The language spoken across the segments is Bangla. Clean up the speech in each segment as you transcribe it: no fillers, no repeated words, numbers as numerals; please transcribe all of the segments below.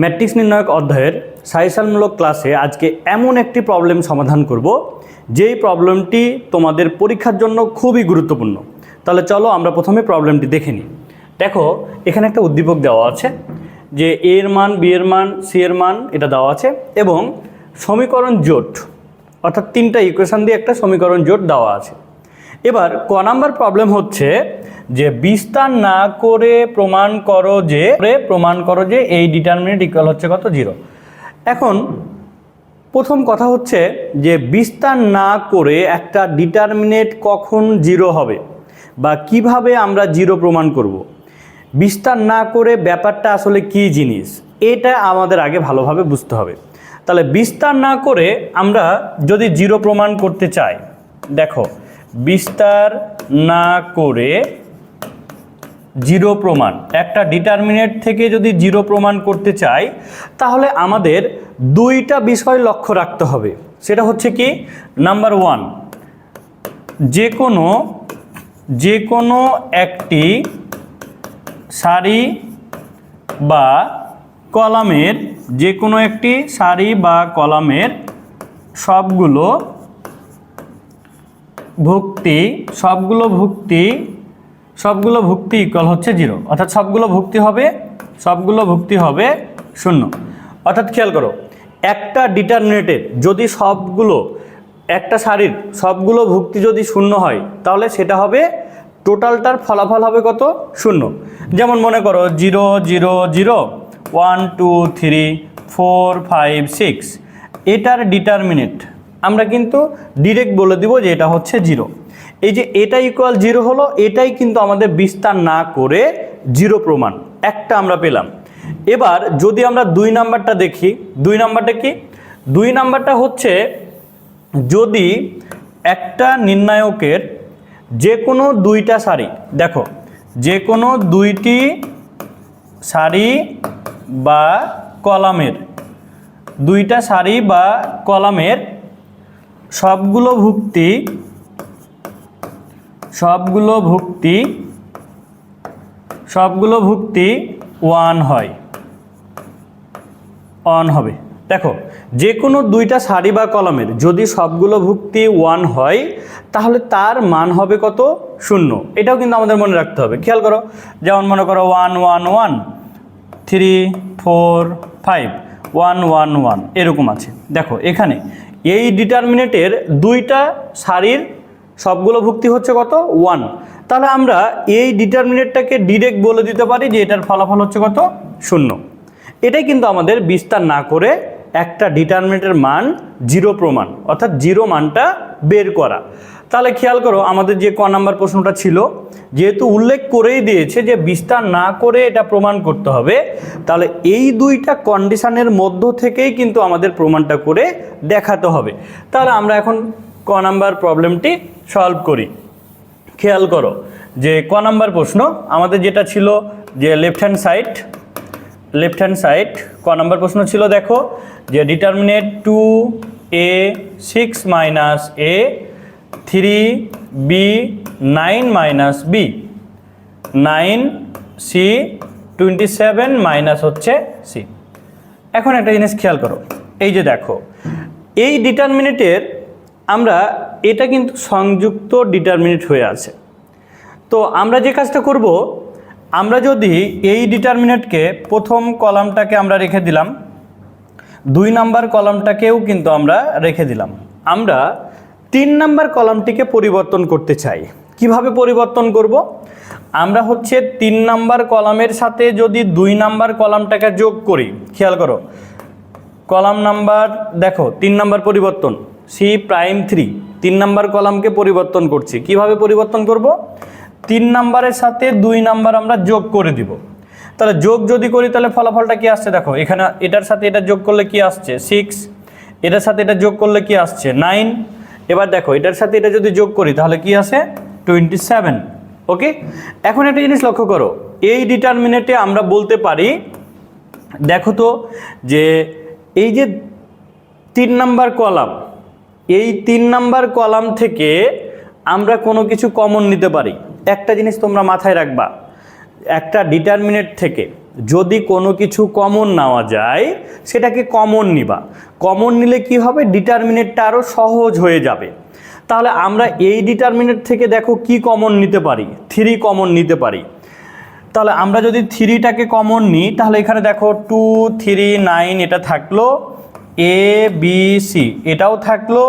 ম্যাট্রিক্স নির্ণায়ক অধ্যায়ের সাজেশনমূলক ক্লাসে আজকে এমন একটি প্রবলেম সমাধান করব যেই প্রবলেমটি তোমাদের পরীক্ষার জন্য খুবই গুরুত্বপূর্ণ। তাহলে চলো আমরা প্রথমে প্রবলেমটি দেখে নিই। দেখো এখানে একটা উদ্দীপক দেওয়া আছে যে এ এর মান, বি এর মান, সি এর মান এটা দেওয়া আছে এবং সমীকরণ জোট অর্থাৎ তিনটা ইকুয়েশন দিয়ে একটা সমীকরণ জোট দেওয়া আছে। এবার ক নাম্বার প্রবলেম হচ্ছে যে বিস্তার না করে প্রমাণ করো যে এই ডিটারমিনেন্ট ইকুয়াল হচ্ছে কত, 0। এখন প্রথম কথা হচ্ছে যে বিস্তার না করে একটা ডিটারমিনেন্ট কখন 0 হবে বা কিভাবে আমরা 0 প্রমাণ করব। বিস্তার না করে ব্যাপারটা আসলে কি জিনিস এটা আমাদের আগে ভালোভাবে বুঝতে হবে। তাহলে বিস্তার না করে আমরা যদি 0 প্রমাণ করতে চাই, দেখো বিস্তার না করে 0 প্রমাণ, একটা ডিটারমিনেন্ট থেকে যদি 0 প্রমাণ করতে চাই তাহলে আমাদের দুইটা বিষয় লক্ষ্য রাখতে হবে। সেটা হচ্ছে কি, নাম্বার 1, যে কোনো একটি সারি বা কলামের সবগুলো ভুক্তি ইকুয়াল হচ্ছে 0, অর্থাৎ সবগুলো ভুক্তি হবে 0। অর্থাৎ খেয়াল করো, একটা ডিটারমিনেন্টের যদি একটা শাড়ির সবগুলো ভুক্তি যদি 0 হয় তাহলে সেটা হবে টোটালটার ফলাফল হবে কত, 0। যেমন মনে করো 0 0 0 1 2 3 4 5 6, এটার ডিটারমিনেন্ট আমরা কিন্তু ডিরেক্ট বলে দিব যে এটা হচ্ছে 0। এই যে এটা ইকুয়াল 0 হলো, এটাই কিন্তু আমাদের বিস্তার না করে 0 প্রমাণ একটা আমরা পেলাম। এবার যদি আমরা 2 নাম্বারটা দেখি, 2 নাম্বারটা কি, 2 নাম্বারটা হচ্ছে যদি একটা নির্ণায়কের যে কোনো দুইটা সারি, দেখো যে কোনো দুইটি সারি বা কলামের সবগুলো ভুক্তি 1 হবে। দেখো যে কোনো দুইটা সারি বা কলামের যদি সবগুলো ভুক্তি 1 হয় তাহলে তার মান হবে কত, 0। এটাও কিন্তু আমাদের মনে রাখতে হবে। খেয়াল করো, যেমন মনে করো 1 1 1 3 4 5 1 1 1 এরকম আছে। দেখো এখানে এই ডিটারমিনেন্টের দুইটা সারির সবগুলো ভুক্তি হচ্ছে কত, 1। তাহলে আমরা এই ডিটারমিনেন্টটাকে ডিরেক্ট বলে দিতে পারি যে এটার ফলাফল হচ্ছে কত, 0। এটাই কিন্তু আমাদের বিস্তার না করে একটা ডিটারমিনেন্টের মান 0 প্রমাণ, অর্থাৎ 0 মানটা বের করা। তাহলে খেয়াল করো আমাদের যে ক নাম্বার প্রশ্নটা ছিল, যেহেতু উল্লেখ করেই দিয়েছে যে বিস্তার না করে এটা প্রমাণ করতে হবে, তাহলে এই দুইটা কন্ডিশনের মধ্য থেকেই কিন্তু আমাদের প্রমাণটা করে দেখাতে হবে। তাহলে আমরা এখন ক নাম্বার প্রবলেমটি সলভ করি। খেয়াল করো যে ক নাম্বার প্রশ্ন আমাদের যেটা ছিল যে লেফট হ্যান্ড সাইড ক নাম্বার প্রশ্ন ছিল, দেখো যে determinant 2a 6 - a 3b 9 - b 9c 27 minus হচ্ছে c। এখন একটা জিনিস খেয়াল করো, এই যে দেখো এই ডিটারমিনেন্টের এটা কিন্তু সংযুক্ত ডিটারমিনেন্ট হয়ে আছে। তো আমরা যে কাজটা করব, আমরা যদি এই ডিটারমিনেন্টকে প্রথম কলামটাকে আমরা রেখে দিলাম, 2 নাম্বার কলামটাকেও কিন্তু আমরা রেখে দিলাম, আমরা 3 নাম্বার কলামটিকে পরিবর্তন করতে চাই। কিভাবে পরিবর্তন করব, আমরা হচ্ছে 3 নাম্বার কলামের সাথে যদি 2 নাম্বার কলামটাকে যোগ করি, খেয়াল করো কলাম নাম্বার, দেখো 3 নাম্বার পরিবর্তন C'3, 3 নাম্বার কলামকে পরিবর্তন করছি। কিভাবে পরিবর্তন করব, 3 নাম্বারের সাথে 2 নাম্বার আমরা যোগ করে দিব। তাহলে যোগ যদি করি তাহলে ফলাফলটা কি আসছে, দেখো এখানে এটার সাথে এটা যোগ করলে কি আসছে 6, এটার সাথে এটা যোগ করলে কি আসছে 9। এবার দেখো এটার সাথে এটা যদি যোগ করি তাহলে কি আসে 27। ওকে, এখন একটা জিনিস লক্ষ্য করো, এই ডিটারমিনেন্টে আমরা বলতে পারি, দেখো তো যে এই যে 3 নাম্বার কলাম, এই 3 নাম্বার কলাম থেকে আমরা কোনো কিছু কমন নিতে পারি। একটা জিনিস তোমরা মাথায় রাখবা, একটা ডিটারমিনেন্ট থেকে যদি কোনো কিছু কমন নেওয়া যায় সেটাকে কমন নিবা। কমন নিলে কি হবে, ডিটারমিনেটটা আরও সহজ হয়ে যাবে। তাহলে আমরা এই ডিটারমিনেট থেকে দেখো কি কমন নিতে পারি, 3 কমন নিতে পারি। তাহলে আমরা যদি 3টাকে কমন নিই তাহলে এখানে দেখো 2 3 9 এটা থাকলো, এ বি সি এটাও থাকলো।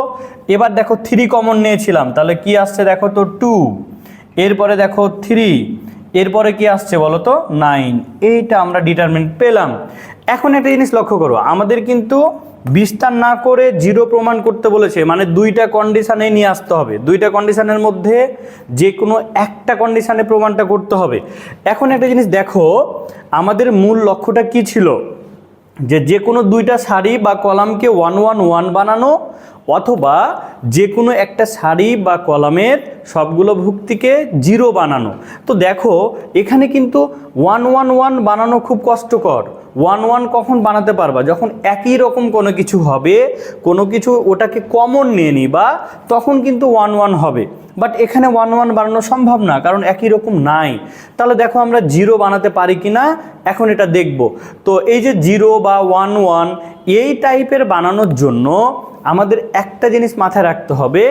এবার দেখো 3 কমন নিয়েছিলাম, তাহলে কি আসছে দেখো তো 2, এরপরে দেখো 3, এরপরে কি আসছে বলো তো 9। এইটা আমরা ডিটারমিনেন্ট পেলাম। এখন একটা জিনিস লক্ষ্য করো, আমাদের কিন্তু বিস্তার না করে 0 প্রমাণ করতে বলেছে, মানে 2টা কন্ডিশানে নিয়ে আসতে হবে। 2টা কন্ডিশানের মধ্যে যে কোনো একটা কন্ডিশানে প্রমাণটা করতে হবে। এখন একটা জিনিস দেখো, আমাদের মূল লক্ষ্যটা কি ছিল, যে কোনো 2টা সারি বা কলামকে 1 1 1 বানানো, অথবা যে কোনো একটা সারি বা কলামের সবগুলো ভুক্তিকে 0 বানানো। তো দেখো এখানে কিন্তু 1 1 1 বানানো খুব কষ্টকর। 1 1 কখন বানাতে পারবা, যখন একই রকম কোনো কিছু হবে, কোনো কিছু ওটাকে কমন নিয়ে নিবা, তখন কিন্তু 1 1 হবে। বাট এখানে 1 1 বানানো সম্ভব না, কারণ একই রকম নাই। তাহলে দেখো আমরা 0 বানাতে পারি কি না এখন এটা দেখব। তো এই যে 0 বা 1 1 এই টাইপের বানানোর জন্য আমাদের একটা জিনিস মাথায় রাখতে হবে,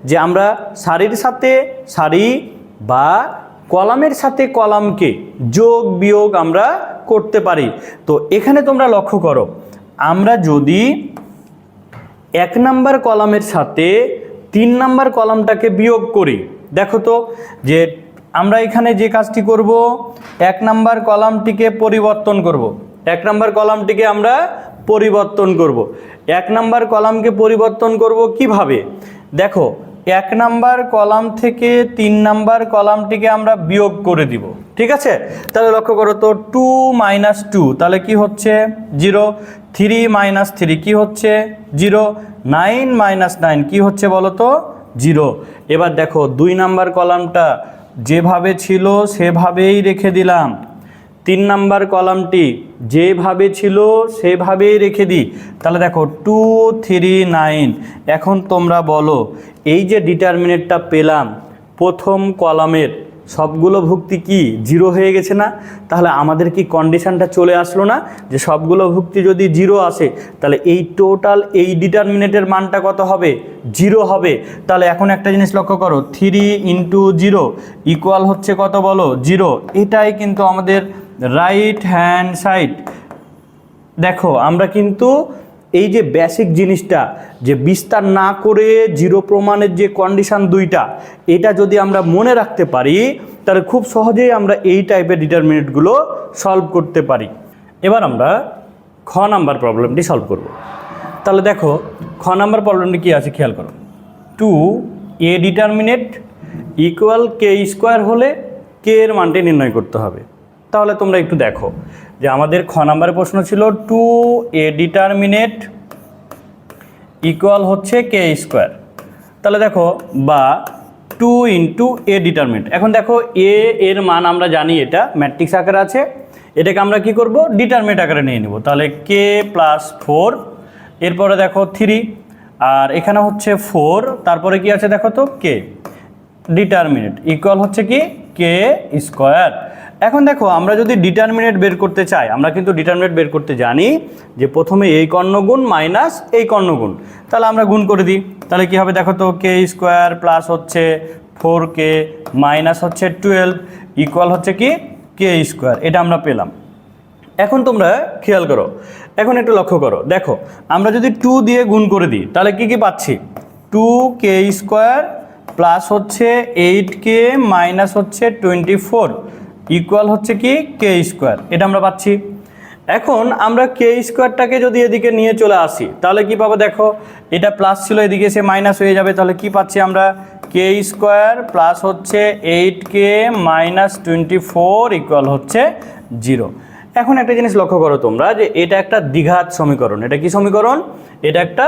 যে আমরা সারির সাথে সারি বা কলামের সাথে কলামকে যোগ বিয়োগ আমরা করতে পারি। তো এখানে তোমরা লক্ষ্য করো, আমরা যদি 1 নাম্বার কলামের সাথে 3 নাম্বার কলামটাকে বিয়োগ করি, দেখো তো যে আমরা এখানে যে কাজটি করব, 1 নাম্বার কলামটিকে পরিবর্তন করব। 1 নাম্বার কলামটিকে আমরা পরিবর্তন করব। 1 নাম্বার কলামকে পরিবর্তন করব কিভাবে, দেখো 1 নাম্বার কলাম থেকে 3 নাম্বার কলামটিকে আমরা বিয়োগ করে দিব, ঠিক আছে। তাহলে লক্ষ্য করো তো 2 - 2 তাহলে কি হচ্ছে 0, 3 - 3 কি হচ্ছে 0, 9 - 9 কি হচ্ছে বলো তো 0। এবার দেখো 2 নাম্বার কলামটা যেভাবে ছিল সেভাবেই রেখে দিলাম, 3 নাম্বার কলামটি যেভাবে ছিল সেভাবেই রেখে দিই। তাহলে দেখো 2 3 9। এখন তোমরা বলো, এই যে ডিটারমিনেটটা পেলাম, প্রথম কলামের সবগুলো ভুক্তি কি 0 হয়ে গেছে না? তাহলে আমাদের কি কন্ডিশনটা চলে আসলো না, যে সবগুলো ভুক্তি যদি 0 আসে তাহলে এই টোটাল এই ডিটারমিনেটের মানটা কত হবে 0 হবে। তাহলে এখন একটা জিনিস লক্ষ্য করো, 3 × 0 ইকুয়াল হচ্ছে কত বলো 0। এটাই কিন্তু আমাদের রাইট হ্যান্ড সাইড। দেখো আমরা কিন্তু এই যে বেসিক জিনিসটা, যে বিস্তার না করে 0 প্রমাণের যে কন্ডিশন 2টা, এটা যদি আমরা মনে রাখতে পারি তাহলে খুব সহজেই আমরা এই টাইপের ডিটারমিনেটগুলো সলভ করতে পারি। এবার আমরা খ নাম্বার প্রবলেমটি সলভ করব। তাহলে দেখো খ নাম্বার প্রবলেমটি কী আছে খেয়াল করো, 2a ডিটারমিনেট ইকুয়াল k² হলে k এর মানটি নির্ণয় করতে হবে। তাহলে তোমরা একটু দেখো যে আমাদের খ নাম্বারের প্রশ্ন ছিল 2a ডিটারমিনেট ইকুয়াল হচ্ছে k²। তাহলে দেখো বা 2 × a ডিটারমিনেট। এখন দেখো a এর মান আমরা জানি এটা ম্যাট্রিক্স আকারে আছে, এটাকে আমরা কি করব ডিটারমিনেট আকারে নিয়ে নেব। তাহলে k + 4, এরপরে দেখো 3, আর এখানে হচ্ছে 4, তারপরে কি আছে দেখো তো k ডিটারমিনেট ইকুয়াল হচ্ছে কি k²। এখন দেখো আমরা যদি ডিটারমিনেট বের করতে চাই, আমরা কিন্তু ডিটারমিনেট বের করতে জানি যে প্রথমে এই কর্ণগুণ মাইনাস এই কর্ণগুণ, তাহলে আমরা গুণ করে দিই। তাহলে কি হবে দেখো তো k² প্লাস হচ্ছে 4k মাইনাস হচ্ছে 12 ইকুয়াল হচ্ছে কি k²। এটা আমরা পেলাম। এখন তোমরা খেয়াল করো, এখন একটু লক্ষ্য করো, দেখো আমরা যদি 2 দিয়ে গুণ করে দিই তাহলে কি কি পাচ্ছি, 2k² প্লাস হচ্ছে 8k মাইনাস হচ্ছে 24 ইকুয়াল হচ্ছে কি k²। এটা আমরা পাচ্ছি। এখন আমরা k²টাকে যদি এদিকে নিয়ে চলে আসি তাহলে কি পাবো, দেখো এটা প্লাস ছিল এদিকে এসে মাইনাস হয়ে যাবে। তাহলে কি পাচ্ছি আমরা, k² প্লাস হচ্ছে 8k মাইনাস 24 ইকুয়াল হচ্ছে 0। এখন একটা জিনিস লক্ষ্য করো তোমরা, যে এটা একটা দ্বিঘাত সমীকরণ। এটা কি সমীকরণ, এটা একটা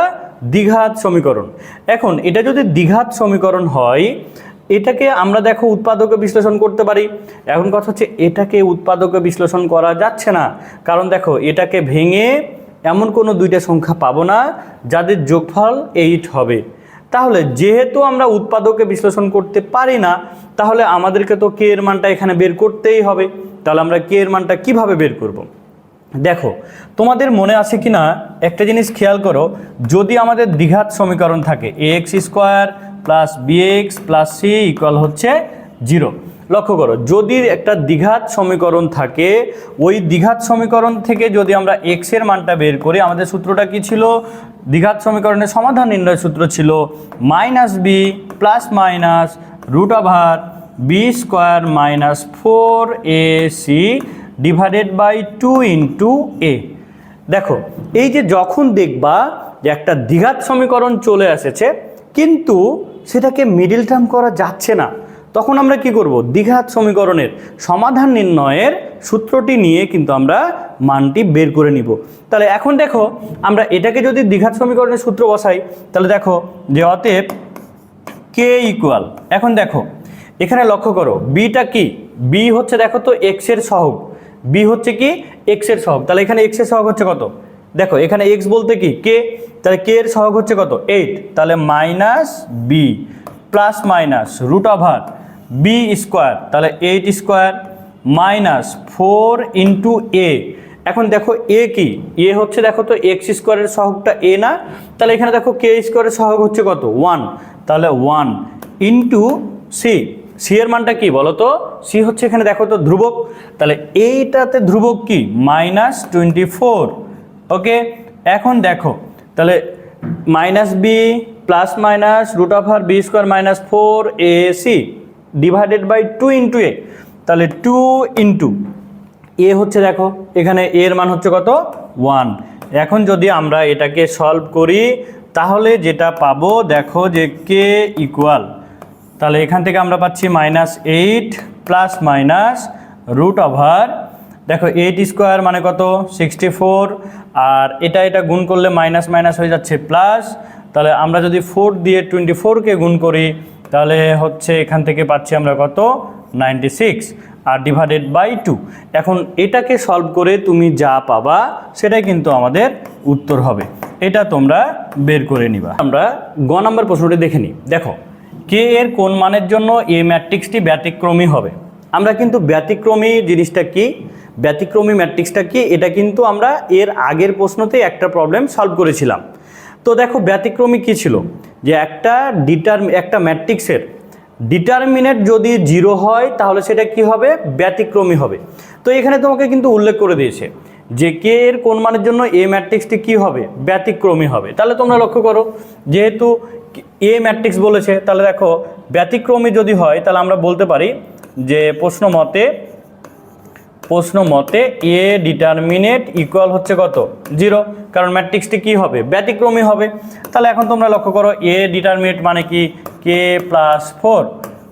দ্বিঘাত সমীকরণ। এখন এটা যদি দ্বিঘাত সমীকরণ হয়, এটাকে আমরা দেখো উৎপাদকে বিশ্লেষণ করতে পারি। এখন কথা হচ্ছে এটাকে উৎপাদকে বিশ্লেষণ করা যাচ্ছে না, কারণ দেখো এটাকে ভেঙে এমন কোনো 2টা সংখ্যা পাবো না যাদের যোগফল 8 হবে। তাহলে যেহেতু আমরা উৎপাদকে বিশ্লেষণ করতে পারি না, তাহলে আমাদেরকে তো k এর মানটা এখানে বের করতেই হবে। তাহলে আমরা কে এর মানটা কিভাবে বের করব। দেখো তোমাদের মনে আছে কি না একটা জিনিস খেয়াল করো, যদি আমাদের দ্বিঘাত সমীকরণ থাকে ax square plus bx plus c equal হচ্ছে 0। লক্ষ্য করো, যদি একটা দ্বিঘাত সমীকরণ থাকে, ওই দ্বিঘাত সমীকরণ থেকে যদি আমরা x এর মানটা বের করি, আমাদের সূত্রটা কি ছিল? দ্বিঘাত সমীকরণের সমাধান নির্ণয় সূত্র ছিল -b plus minus root over b square minus 4ac divided by 2 into a। দেখো এই যে যখন দেখবা যে একটা দ্বিঘাত সমীকরণ চলে এসেছে কিন্তু সেটাকে মিডল টার্ম করা যাচ্ছে না, তখন আমরা কি করব? দ্বিঘাত সমীকরণের সমাধান নির্ণয়ের সূত্রটি নিয়ে কিন্তু আমরা মানটি বের করে নিব। তাহলে এখন দেখো আমরা এটাকে যদি দ্বিঘাত সমীকরণের সূত্র বসাই, তাহলে দেখো যে অতএব কে ইকুয়াল, এখন দেখো এখানে লক্ষ্য করো বিটা কি, বি হচ্ছে দেখো তো এক্স এর সহগ, বি হচ্ছে কি এক্স এর সহগ, তাহলে এখানে এক্স এর সহগ হচ্ছে কত? দেখো এখানে এক্স বলতে কি কে, তাহলে কে এর সহগ হচ্ছে কত? 8, তাহলে minus B plus minus root over B square, তাহলে 8 স্কোয়ার মাইনাস 4 ইন্টু এ। এখন দেখো এ কি, এ হচ্ছে দেখো তো এক্স স্কোয়ারের সহগটা এ না, তাহলে এখানে দেখো কে স্কোয়ারের সহগ হচ্ছে কত? 1, তাহলে 1 ইন্টু সি, সি এর মানটা কি বলো তো? সি হচ্ছে এখানে দেখো তো ধ্রুবক, তাহলে এইটাতে ধ্রুবক কি -24। ওকে, এখন দেখো তাহলে minus B plus minus root over B square minus 4ac divided by 2 into a, তাহলে 2 ইন্টু এ হচ্ছে দেখো এখানে এর মান হচ্ছে কত? 1। এখন যদি আমরা এটাকে সলভ করি তাহলে যেটা পাবো দেখো যে কে ইকুয়াল, তাহলে এখান থেকে আমরা পাচ্ছি -8 প্লাস মাইনাস রুট ওভার দেখো 8 স্কোয়ার মানে কত? 64, আর এটা গুণ করলে মাইনাস মাইনাস হয়ে যাচ্ছে প্লাস, তাহলে আমরা যদি 4 দিয়ে 24কে গুণ করি তাহলে হচ্ছে এখান থেকে পাচ্ছি আমরা কত? 96 আর ডিভাইডেড বাই 2। এখন এটাকে সলভ করে তুমি যা পাবা সেটাই কিন্তু আমাদের উত্তর হবে, এটা তোমরা বের করে নিবা। আমরা গ নাম্বার প্রশ্নটি দেখে নিই। দেখো কে এর কোন মানের জন্য এ ম্যাট্রিক্সটি ব্যতিক্রমী হবে। আমরা কিন্তু ব্যতিক্রমী জিনিসটা কি, ব্যতিক্রমী ম্যাট্রিক্সটা কি, এটা কিন্তু আমরা এর আগের প্রশ্নতেই একটা প্রবলেম সলভ করেছিলাম। তো দেখো ব্যতিক্রমী কি ছিল, যে একটা ম্যাট্রিক্সের ডিটারমিনেন্ট যদি 0 হয় তাহলে সেটা কি হবে? ব্যতিক্রমী হবে। তো এখানে তোমাকে কিন্তু উল্লেখ করে দিয়েছে যে কে এর কোন মানের জন্য এ ম্যাট্রিক্সটি কি হবে? ব্যতিক্রমী হবে। তাহলে তোমরা লক্ষ্য করো, যেহেতু এ ম্যাট্রিক্স বলেছে, তাহলে দেখো ব্যতিক্রমী যদি হয় তাহলে আমরা বলতে পারি যে প্রশ্ন মতে এ ডিটারমিনেন্ট ইকুয়াল হচ্ছে কত? 0, কারণ ম্যাট্রিক্সটি কি হবে? ব্যতিক্রমী হবে। তাহলে এখন তোমরা লক্ষ্য করো এ ডিটারমিনেন্ট মানে কি? কে প্লাস 4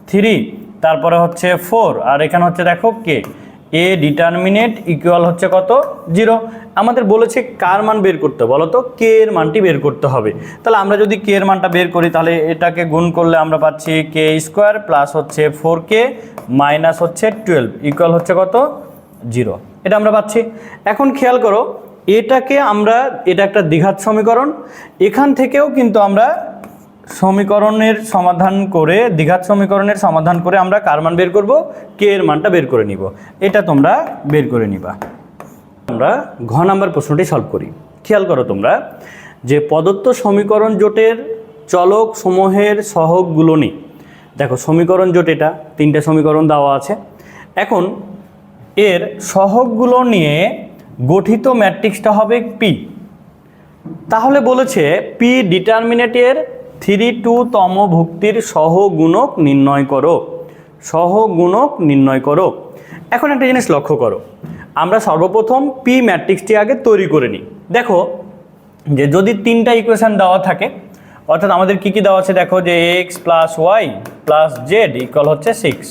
3, তারপরে হচ্ছে 4, আর এখানে হচ্ছে দেখো কে, এ ডিটারমিনেন্ট ইকুয়াল হচ্ছে কত? 0। আমাদের বলেছে কার মান বের করতে, বলো তো? কে এর মানটি বের করতে হবে। তাহলে আমরা যদি কে এর মানটা বের করি তাহলে এটাকে গুণ করলে আমরা পাচ্ছি কে স্কোয়ার প্লাস হচ্ছে 4k মাইনাস হচ্ছে 12 ইকুয়াল হচ্ছে কত? 0। এটা আমরা পাচ্ছি। এখন খেয়াল করো এটা একটা দ্বিঘাত সমীকরণ, এখান থেকেও কিন্তু আমরা দ্বিঘাত সমীকরণের সমাধান করে আমরা কার মান বের করব? কে এর মানটা বের করে নিব। এটা তোমরা বের করে নিবা। আমরা ঘ নাম্বার প্রশ্নটি সলভ করি। খেয়াল করো তোমরা যে প্রদত্ত সমীকরণ জোটের চলক সমূহের সহগগুলো নিই। দেখো সমীকরণ জোট, এটা 3টে সমীকরণ দেওয়া আছে। এখন এর সহগগুলো নিয়ে গঠিত ম্যাট্রিক্সটা হবে পি। তাহলে বলেছে পি ডিটারমিনেন্টের 3-2তম ভুক্তির সহগুণক নির্ণয় করো। এখন একটা জিনিস লক্ষ্য করো, আমরা সর্বপ্রথম পি ম্যাট্রিক্সটি আগে তৈরি করে নিই। দেখো যে যদি 3টা ইকুয়েশন দেওয়া থাকে, অর্থাৎ আমাদের কি দেওয়া আছে, দেখো যে x plus Y plus Z equal হচ্ছে 6,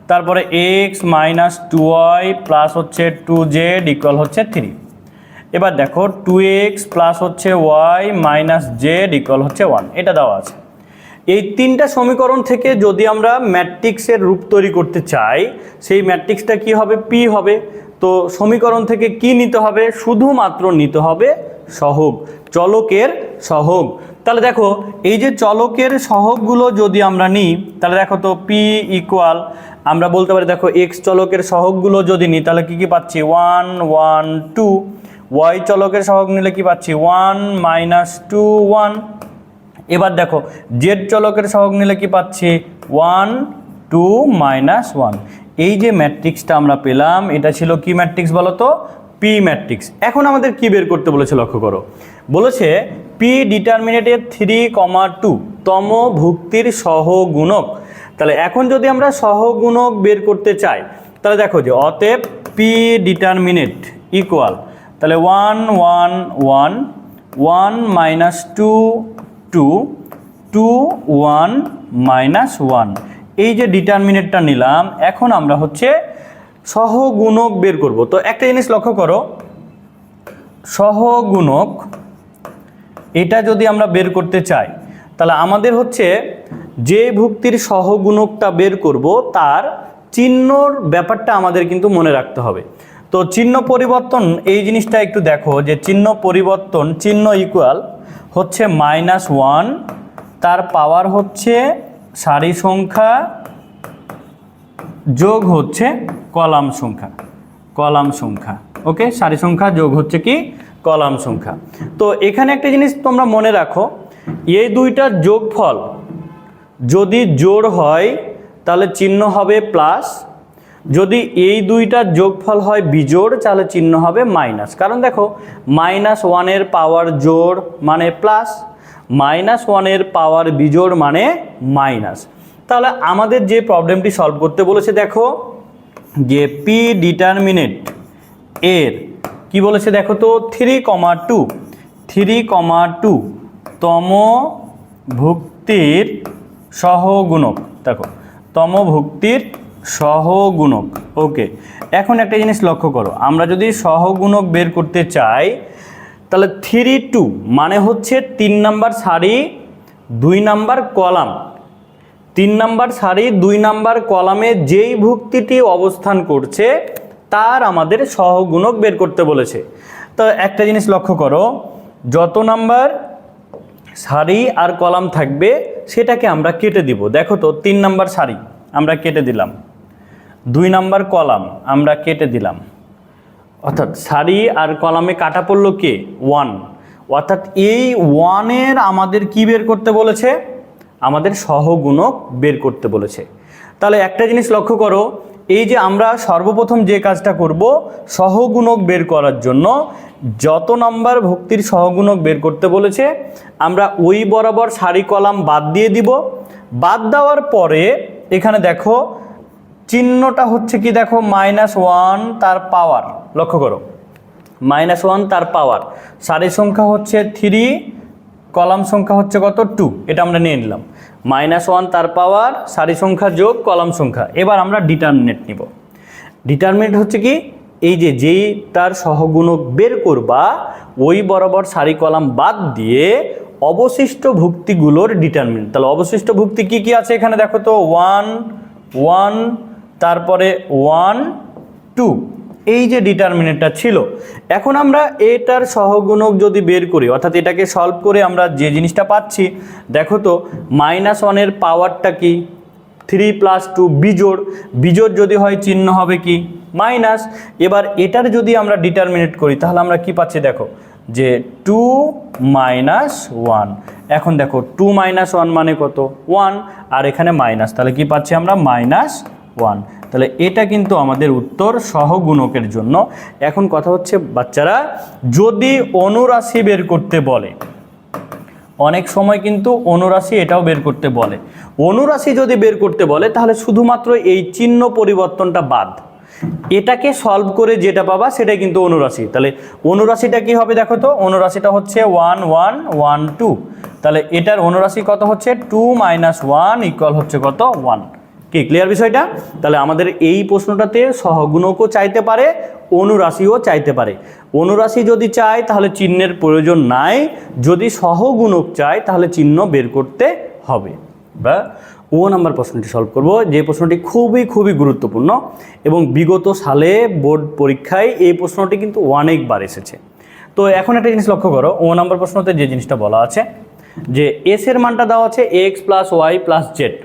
তারপরে এক্স মাইনাস 2y প্লাস হচ্ছে 2z ইকুয়াল হচ্ছে 3। এবার দেখো 2x প্লাস হচ্ছে y মাইনাস জেড ইকুয়াল হচ্ছে 1, এটা দেওয়া আছে। এই 3টা সমীকরণ থেকে যদি আমরা ম্যাট্রিক্সের রূপ তৈরি করতে চাই, সেই ম্যাট্রিক্সটা কি হবে? পি হবে। তো সমীকরণ থেকে কি নিতে হবে? শুধুমাত্র নিতে হবে সহগ, চলকের সহগ। তাহলে দেখো এই যে চলকের সহগগুলো যদি আমরা নিই তাহলে দেখো তো পি ইকুয়াল আমরা বলতে পারি দেখো এক্স চলকের সহগগুলো যদি নিই তাহলে কি পাচ্ছি 1 1 2, ওয়াই চলকের সহগ নিলে কি পাচ্ছি 1 -2 1। এবার দেখো জেড চলকের সহগ নিলে কি পাচ্ছি 1 2 -1। এই যে ম্যাট্রিক্সটা আমরা পেলাম এটা ছিল কি ম্যাট্রিক্স বলো তো, পি ম্যাট্রিক্স। এখন আমাদের কি বের করতে বলেছে লক্ষ্য করো, বলেছে পি ডিটারমিনেটের 3,2 তম ভুক্তির সহগুণক। তাহলে এখন যদি আমরা সহগুণক বের করতে চাই তাহলে দেখো যে অতএব পি ডিটারমিনেট ইকুয়াল তাহলে 1 1 1 1 -2 2 2 1 -1। এই যে ডিটারমিনেটটা নিলাম এখন আমরা হচ্ছে সহগুণক বের করব। তো একটা জিনিস লক্ষ্য করো, সহগুণক এটা যদি আমরা বের করতে চাই তাহলে আমাদের হচ্ছে যে ভুক্তির সহগুণকটা বের করব তার চিহ্নর ব্যাপারটা আমাদের কিন্তু মনে রাখতে হবে। তো চিহ্ন পরিবর্তন এই জিনিসটা একটু দেখো যে চিহ্ন পরিবর্তন চিহ্ন ইকুয়াল হচ্ছে -1 তার পাওয়ার হচ্ছে সারি সংখ্যা যোগ হচ্ছে কলাম সংখ্যা ওকে, সারি সংখ্যা যোগ হচ্ছে কি কলাম সংখ্যা। তো এখানে একটা জিনিস তোমরা মনে রাখো, এই দুইটার যোগফল যদি জোড় হয় তাহলে চিহ্ন হবে প্লাস, যদি এই দুইটার যোগফল হয় বিজোড় তাহলে চিহ্ন হবে মাইনাস। কারণ দেখো -1 পাওয়ার জোড় মানে প্লাস, -1 পাওয়ার বিজোড় মানে মাইনাস। তাহলে আমাদের যে প্রবলেমটি সলভ করতে বলেছে দেখো যে পি ডিটারমিনেট এর কি বলেছে দেখো তো 3,2 তম ভুক্তির সহগুণক। দেখো তম ভুক্তির সহগুণক ওকে। এখন একটা জিনিস লক্ষ্য করো, আমরা যদি সহগুণক বের করতে চাই তাহলে 3 2 মানে হচ্ছে 3 নাম্বার সারি 2 নাম্বার কলাম, 3 নাম্বার সারি 2 নাম্বার কলামে যেই ভুক্তিটি অবস্থান করছে তার আমাদের সহগুণক বের করতে বলেছে। তো একটা জিনিস লক্ষ্য করো, যত নাম্বার সারি আর কলাম থাকবে সেটাকে আমরা কেটে দিব। দেখো তো 3 নাম্বার সারি আমরা কেটে দিলাম, 2 নাম্বার কলাম আমরা কেটে দিলাম, অর্থাৎ সারি আর কলামে কাটা পড়লো কে 1, অর্থাৎ এই 1-এর আমাদের কি বের করতে বলেছে, আমাদের সহগুণক বের করতে বলেছে। তাহলে একটা জিনিস লক্ষ্য করো, এই যে আমরা সর্বপ্রথম যে কাজটা করব সহগুণক বের করার জন্য যত নাম্বার ভুক্তির সহগুণক বের করতে বলেছে আমরা ওই বরাবর সারি কলাম বাদ দিয়ে দিব। বাদ দেওয়ার পরে এখানে দেখো চিহ্নটা হচ্ছে কি দেখো -1 তার পাওয়ার, লক্ষ্য করো -1 তার পাওয়ার, সারি সংখ্যা হচ্ছে 3 কলাম সংখ্যা হচ্ছে কত 2, এটা আমরা নিয়ে নিলাম -1 তার পাওয়ার সারি সংখ্যা যোগ কলাম সংখ্যা। এবার আমরা ডিটারমিনেট নিব। ডিটারমিনেট হচ্ছে কি এই যে যেই তার সহগুণক বের করবা ওই বরাবর সারি কলাম বাদ দিয়ে অবশিষ্ট ভুক্তিগুলোর ডিটারমিনেট। তাহলে অবশিষ্ট ভুক্তি কি কি আছে এখানে দেখো তো 1 1 তারপরে 1 2, এই যে ডিটারমিনেটটা ছিল। এখন আমরা এটার সহগুণক যদি বের করি অর্থাৎ এটাকে সলভ করে আমরা যে জিনিসটা পাচ্ছি দেখো তো -1-এর পাওয়ারটা কি 3 + 2 বিজোড়, বিজোড় যদি হয় চিহ্ন হবে কি মাইনাস। এবার এটার যদি আমরা ডিটারমিনেট করি তাহলে আমরা কি পাচ্ছি দেখো যে 2 - 1। এখন দেখো 2 - 1 মানে কত 1 আর এখানে মাইনাস, তাহলে কি পাচ্ছি আমরা -1। তাহলে এটা কিন্তু আমাদের উত্তর সহগুণকের জন্য। এখন কথা হচ্ছে বাচ্চারা যদি অনুরাশি বের করতে বলে, অনেক সময় কিন্তু অনুরাশি এটাও বের করতে বলে, অনুরাশি যদি বের করতে বলে তাহলে শুধুমাত্র এই চিহ্ন পরিবর্তনটা বাদ, এটাকে সলভ করে যেটা পাবা সেটাই কিন্তু অনুরাশি। তাহলে অনুরাশিটা কি হবে দেখো তো, অনুরাশিটা হচ্ছে 1 1 1 2, তাহলে এটার অনুরাশি কত হচ্ছে 2 - 1 ইকুয়াল হচ্ছে কত 1। কি ক্লিয়ার বিষয়টা? তাহলে আমাদের এই প্রশ্নটাতে সহগুণকও চাইতে পারে অনুরাশিও চাইতে পারে। অনুরাশি যদি চায় তাহলে চিহ্নের প্রয়োজন নাই, যদি সহগুণক চায় তাহলে চিহ্ন বের করতে হবে। বা নাম্বার প্রশ্নটি সলভ করব, যে প্রশ্নটি খুবই গুরুত্বপূর্ণ এবং বিগত সালে বোর্ড পরীক্ষায় এই প্রশ্নটি কিন্তু অনেকবার এসেছে। তো এখন একটা জিনিস লক্ষ্য করো, নাম্বার প্রশ্নতে যে জিনিসটা বলা আছে যে এস এর মানটা দেওয়া আছে X plus Y plus Z,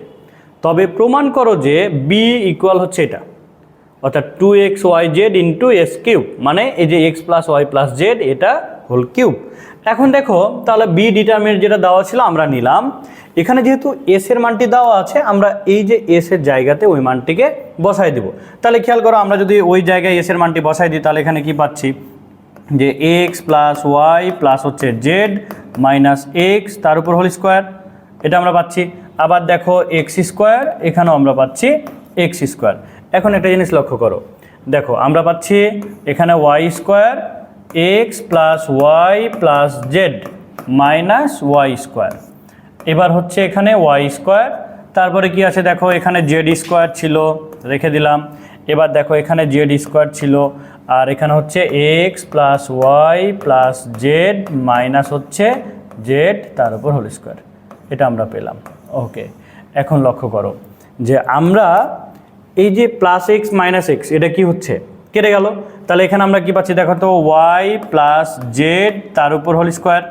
তবে প্রমাণ করো যে বি ইকুয়াল হচ্ছে এটা, অর্থাৎ 2xyz ইন্টু এস কিউব, মানে এই যে x plus Y plus Z এটা হোল কিউব। এখন দেখো তাহলে বি ডিটারমিনেন্ট যেটা দেওয়া ছিল আমরা নিলাম, এখানে যেহেতু এস এর মানটি দেওয়া আছে আমরা এই যে এস এর জায়গাতে ওই মানটিকে বসাই দেব। তাহলে খেয়াল করো আমরা যদি ওই জায়গায় এস এর মানটি বসাই দিই তাহলে এখানে কি পাচ্ছি যে এক্স প্লাস ওয়াই প্লাস হচ্ছে জেড মাইনাস এক্স তার উপর হোল স্কোয়ার, এটা আমরা পাচ্ছি। আবার দেখো এক্স স্কোয়ার, এখানেও আমরা পাচ্ছি এক্স স্কোয়ার। এখন একটা জিনিস লক্ষ্য করো, দেখো আমরা পাচ্ছি এখানে Y square X plus Y plus Z minus Y square, এবার হচ্ছে এখানে ওয়াই স্কোয়ার, তারপরে কি আছে দেখো এখানে জেড স্কোয়ার ছিল রেখে দিলাম, এবার দেখো এখানে জেড স্কোয়ার ছিল, আর এখানে হচ্ছে X plus Y plus Z minus হচ্ছে জেড তার উপর হোল স্কোয়ার, এটা আমরা পেলাম। ওকে, এখন লক্ষ্য করো যে আমরা এই যে প্লাস এক্স মাইনাস এক্স এটা কি হচ্ছে কেটে গেল, তাহলে এখানে আমরা কি পাচ্ছি দেখো তো ওয়াই প্লাস জেড তার উপর whole square,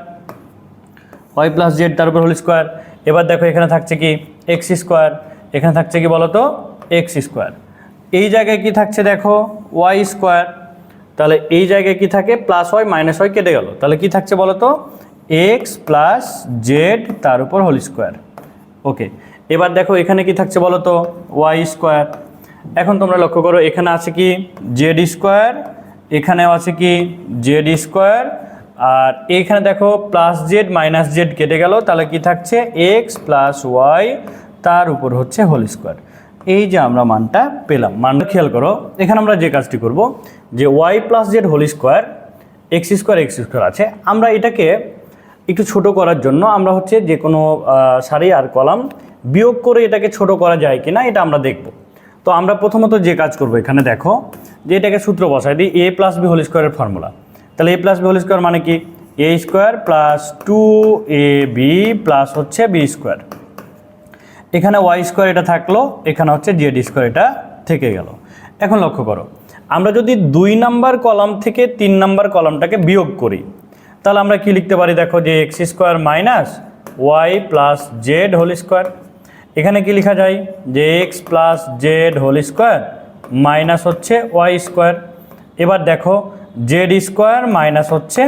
Y plus Z তার উপর হোল স্কোয়ার। এবার দেখো এখানে থাকছে কি এক্স স্কোয়ার, এখানে থাকছে কি বলো তো এক্স স্কোয়ার, এই জায়গায় কি থাকছে দেখো ওয়াই স্কোয়ার, তাহলে এই জায়গায় কি থাকে প্লাস ওয়াই মাইনাস ওয়াই কেটে গেল, তাহলে কি থাকছে বলো তো এক্স প্লাস জেড তার উপর হোল স্কোয়ার। ওকে, এবার দেখো এখানে কি থাকছে বলো তো ওয়াই স্কোয়ার। এখন তোমরা লক্ষ্য করো এখানে আছে কি জেড স্কোয়ার, এখানেও আছে কি জেড স্কোয়ার, আর এইখানে দেখো প্লাস জেড মাইনাস জেড কেটে গেল, তাহলে কি থাকছে এক্স প্লাস ওয়াই তার উপর হচ্ছে হোল স্কোয়ার। এই যে আমরা মানটা পেলাম, মানটা খেয়াল করো এখানে আমরা যে কাজটি করব যে Y plus Z whole square X square আছে, আমরা এটাকে একটু ছোট করার জন্য আমরা হচ্ছে যে কোনো সারি আর কলাম বিয়োগ করে এটাকে ছোট করা যায় কিনা এটা আমরা দেখব। তো আমরা প্রথমত যে কাজ করব এখানে দেখো যে এটাকে সূত্র বসাই দিই এ প্লাস বি হোল স্কোয়ারের ফর্মুলা, তাহলে a plus B whole square মানে কি এ স্কোয়ার প্লাস 2ab প্লাস হচ্ছে বি স্কোয়ার, এখানে ওয়াই স্কোয়ার এটা থাকলো, এখানে হচ্ছে জেড স্কোয়ার এটা থেকে গেল। এখন লক্ষ্য করো আমরা যদি 2 নাম্বার কলাম থেকে 3 নাম্বার কলামটাকে বিয়োগ করি তাহলে আমরা কি লিখতে পারি দেখো যে X square minus Y plus Z whole square, এখানে কি লেখা যায় যে x plus Z whole square minus হচ্ছে ওয়াই স্কোয়ার, এবার দেখো জেড স্কোয়ার মাইনাস হচ্ছে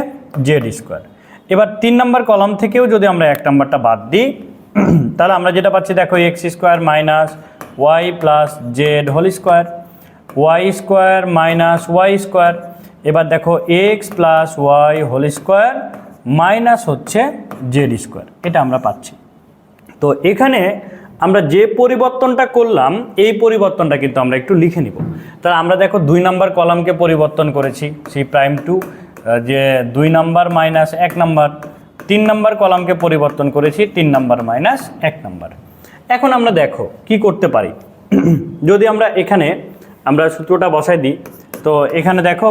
জেড স্কোয়ার। এবার 3 নাম্বার কলাম থেকেও যদি আমরা 1 নাম্বারটা বাদ দিই তাহলে আমরা যেটা পাচ্ছি দেখো X square minus Y plus Z whole square, Y square minus Y square, এবার দেখো X plus Y whole square minus হচ্ছে জেড স্কোয়ার, এটা আমরা পাচ্ছি। তো এখানে আমরা যে পরিবর্তনটা করলাম এই পরিবর্তনটা কিন্তু আমরা একটু লিখে নিব। তাহলে আমরা দেখো 2 নাম্বার কলামকে পরিবর্তন করেছি সি প্রাইম টু যে 2 নাম্বার মাইনাস 1 নাম্বার, 3 নাম্বার কলামকে পরিবর্তন করেছি 3 নাম্বার মাইনাস 1 নাম্বার। এখন আমরা দেখো কি করতে পারি যদি আমরা এখানে আমরা সূত্রটা বসাই দিই, তো এখানে দেখো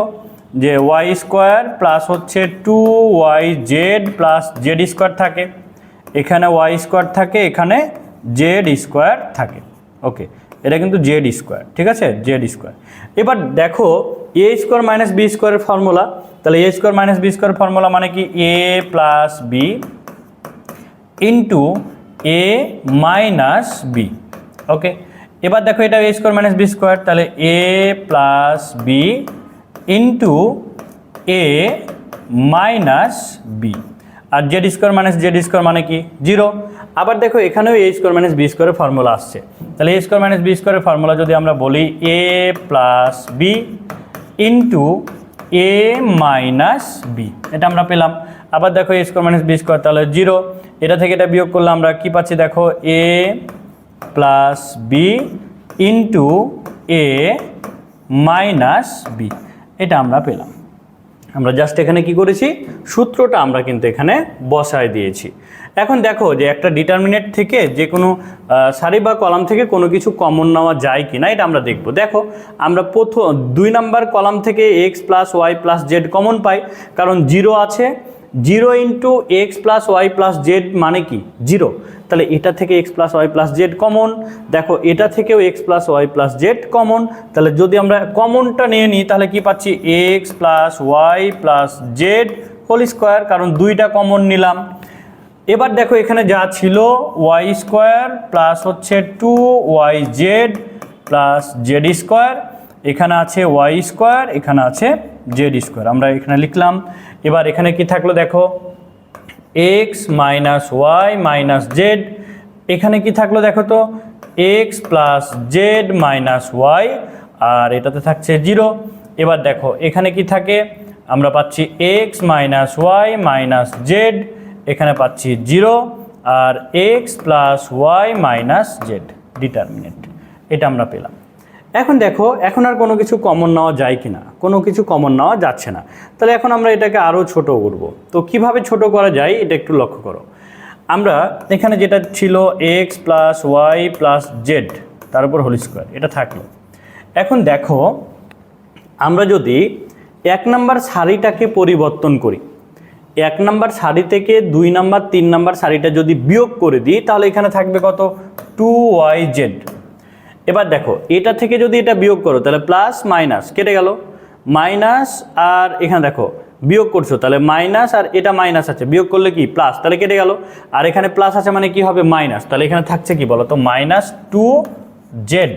যে ওয়াই স্কোয়ার প্লাস হচ্ছে 2yz প্লাস জেড স্কোয়ার থাকে, এখানে ওয়াই স্কোয়ার থাকে, এখানে জেড স্কোয়ার থাকে। ওকে, এটা কিন্তু জেড স্কোয়ার, ঠিক আছে জেড স্কোয়ার। এবার দেখো এ স্কোয়ার মাইনাস বি স্কোয়ারের ফর্মুলা, তাহলে এ স্কোয়ার মাইনাস বি স্কোয়ারের ফর্মুলা মানে কি a plus b into a minus b. Okay, এবার দেখো এটা a square minus b square, তাহলে a plus b into a minus b, আর z square minus z square মানে কি 0। আবার দেখো এখানেও এ স্কোয়ার মাইনাস বি স্কোয়ারের ফর্মুলা আসছে, তাহলে এ স্কোয়ার মাইনাস বি স্কোয়ারের ফর্মুলা যদি আমরা বলি এ plus b into a minus B, এটা আমরা পেলাম। আবার দেখো a square minus b square তাহলে 0, এটা থেকে এটা বিয়োগ করলে আমরা কি পাচ্ছি দেখো এ plus b into a minus B, এটা আমরা পেলাম। আমরা জাস্ট এখানে কি করেছি সূত্রটা আমরা কিন্তু এখানে বসায় দিয়েছি। এখন দেখো যে একটা ডিটারমিনেন্ট থেকে যে কোনো সারি বা কলাম থেকে কোনো কিছু কমন নেওয়া যায় কি না এটা আমরা দেখব। দেখো আমরা প্রথম 2 নাম্বার কলাম থেকে x plus Y plus z common পাই, কারণ 0 আছে, 0 into x plus Y plus z মানে কি 0, তাহলে এটা থেকে x plus Y plus z common, দেখো এটা থেকেও x plus Y plus z common, তাহলে যদি আমরা কমনটা নিয়ে নিই তাহলে কি পাচ্ছি x plus Y plus Z whole square, কারণ 2টা কমন নিলাম। এবার দেখো এখানে যা ছিল ওয়াই স্কোয়ার প্লাস হচ্ছে 2yz প্লাস জেড স্কোয়ার, এখানে আছে ওয়াই স্কোয়ার, এখানে আছে জেড স্কোয়ার, আমরা এখানে লিখলাম। এবার এখানে কি থাকলো দেখো x minus Y minus z, এখানে কি থাকলো দেখো তো x plus Z minus y, আর এটাতে থাকছে 0। এবার দেখো এখানে কি থাকে, আমরা পাচ্ছি x minus Y minus z, এখানে পাচ্ছি 0, আর x plus Y minus z determinant, এটা আমরা পেলাম। এখন দেখো এখন আর কোনো কিছু কমন নেওয়া যায় কি না, কোনো কিছু কমন নেওয়া যাচ্ছে না, তাহলে এখন আমরা এটাকে আরও ছোট করব। তো কিভাবে ছোট করা যায় এটা একটু লক্ষ্য করো। আমরা এখানে যেটা ছিল X plus Y plus Z তার উপর হোল স্কোয়ার, এটা থাকলো। এখন দেখো আমরা যদি 1 নাম্বার সারিটাকে পরিবর্তন করি, 1 নাম্বার সারি থেকে 2 নাম্বার 3 নাম্বার সারিটা যদি বিয়োগ করে দিই, তাহলে এখানে থাকবে কত 2yz। এবার দেখো এটা থেকে যদি এটা বিয়োগ করো তাহলে প্লাস মাইনাস কেটে গেল, মাইনাস আর এখানে দেখো বিয়োগ করছো তাহলে মাইনাস, আর এটা মাইনাস আছে বিয়োগ করলে কি প্লাস, তাহলে কেটে গেল, আর এখানে প্লাস আছে মানে কি হবে মাইনাস, তাহলে এখানে থাকছে কি বলো তো -2z।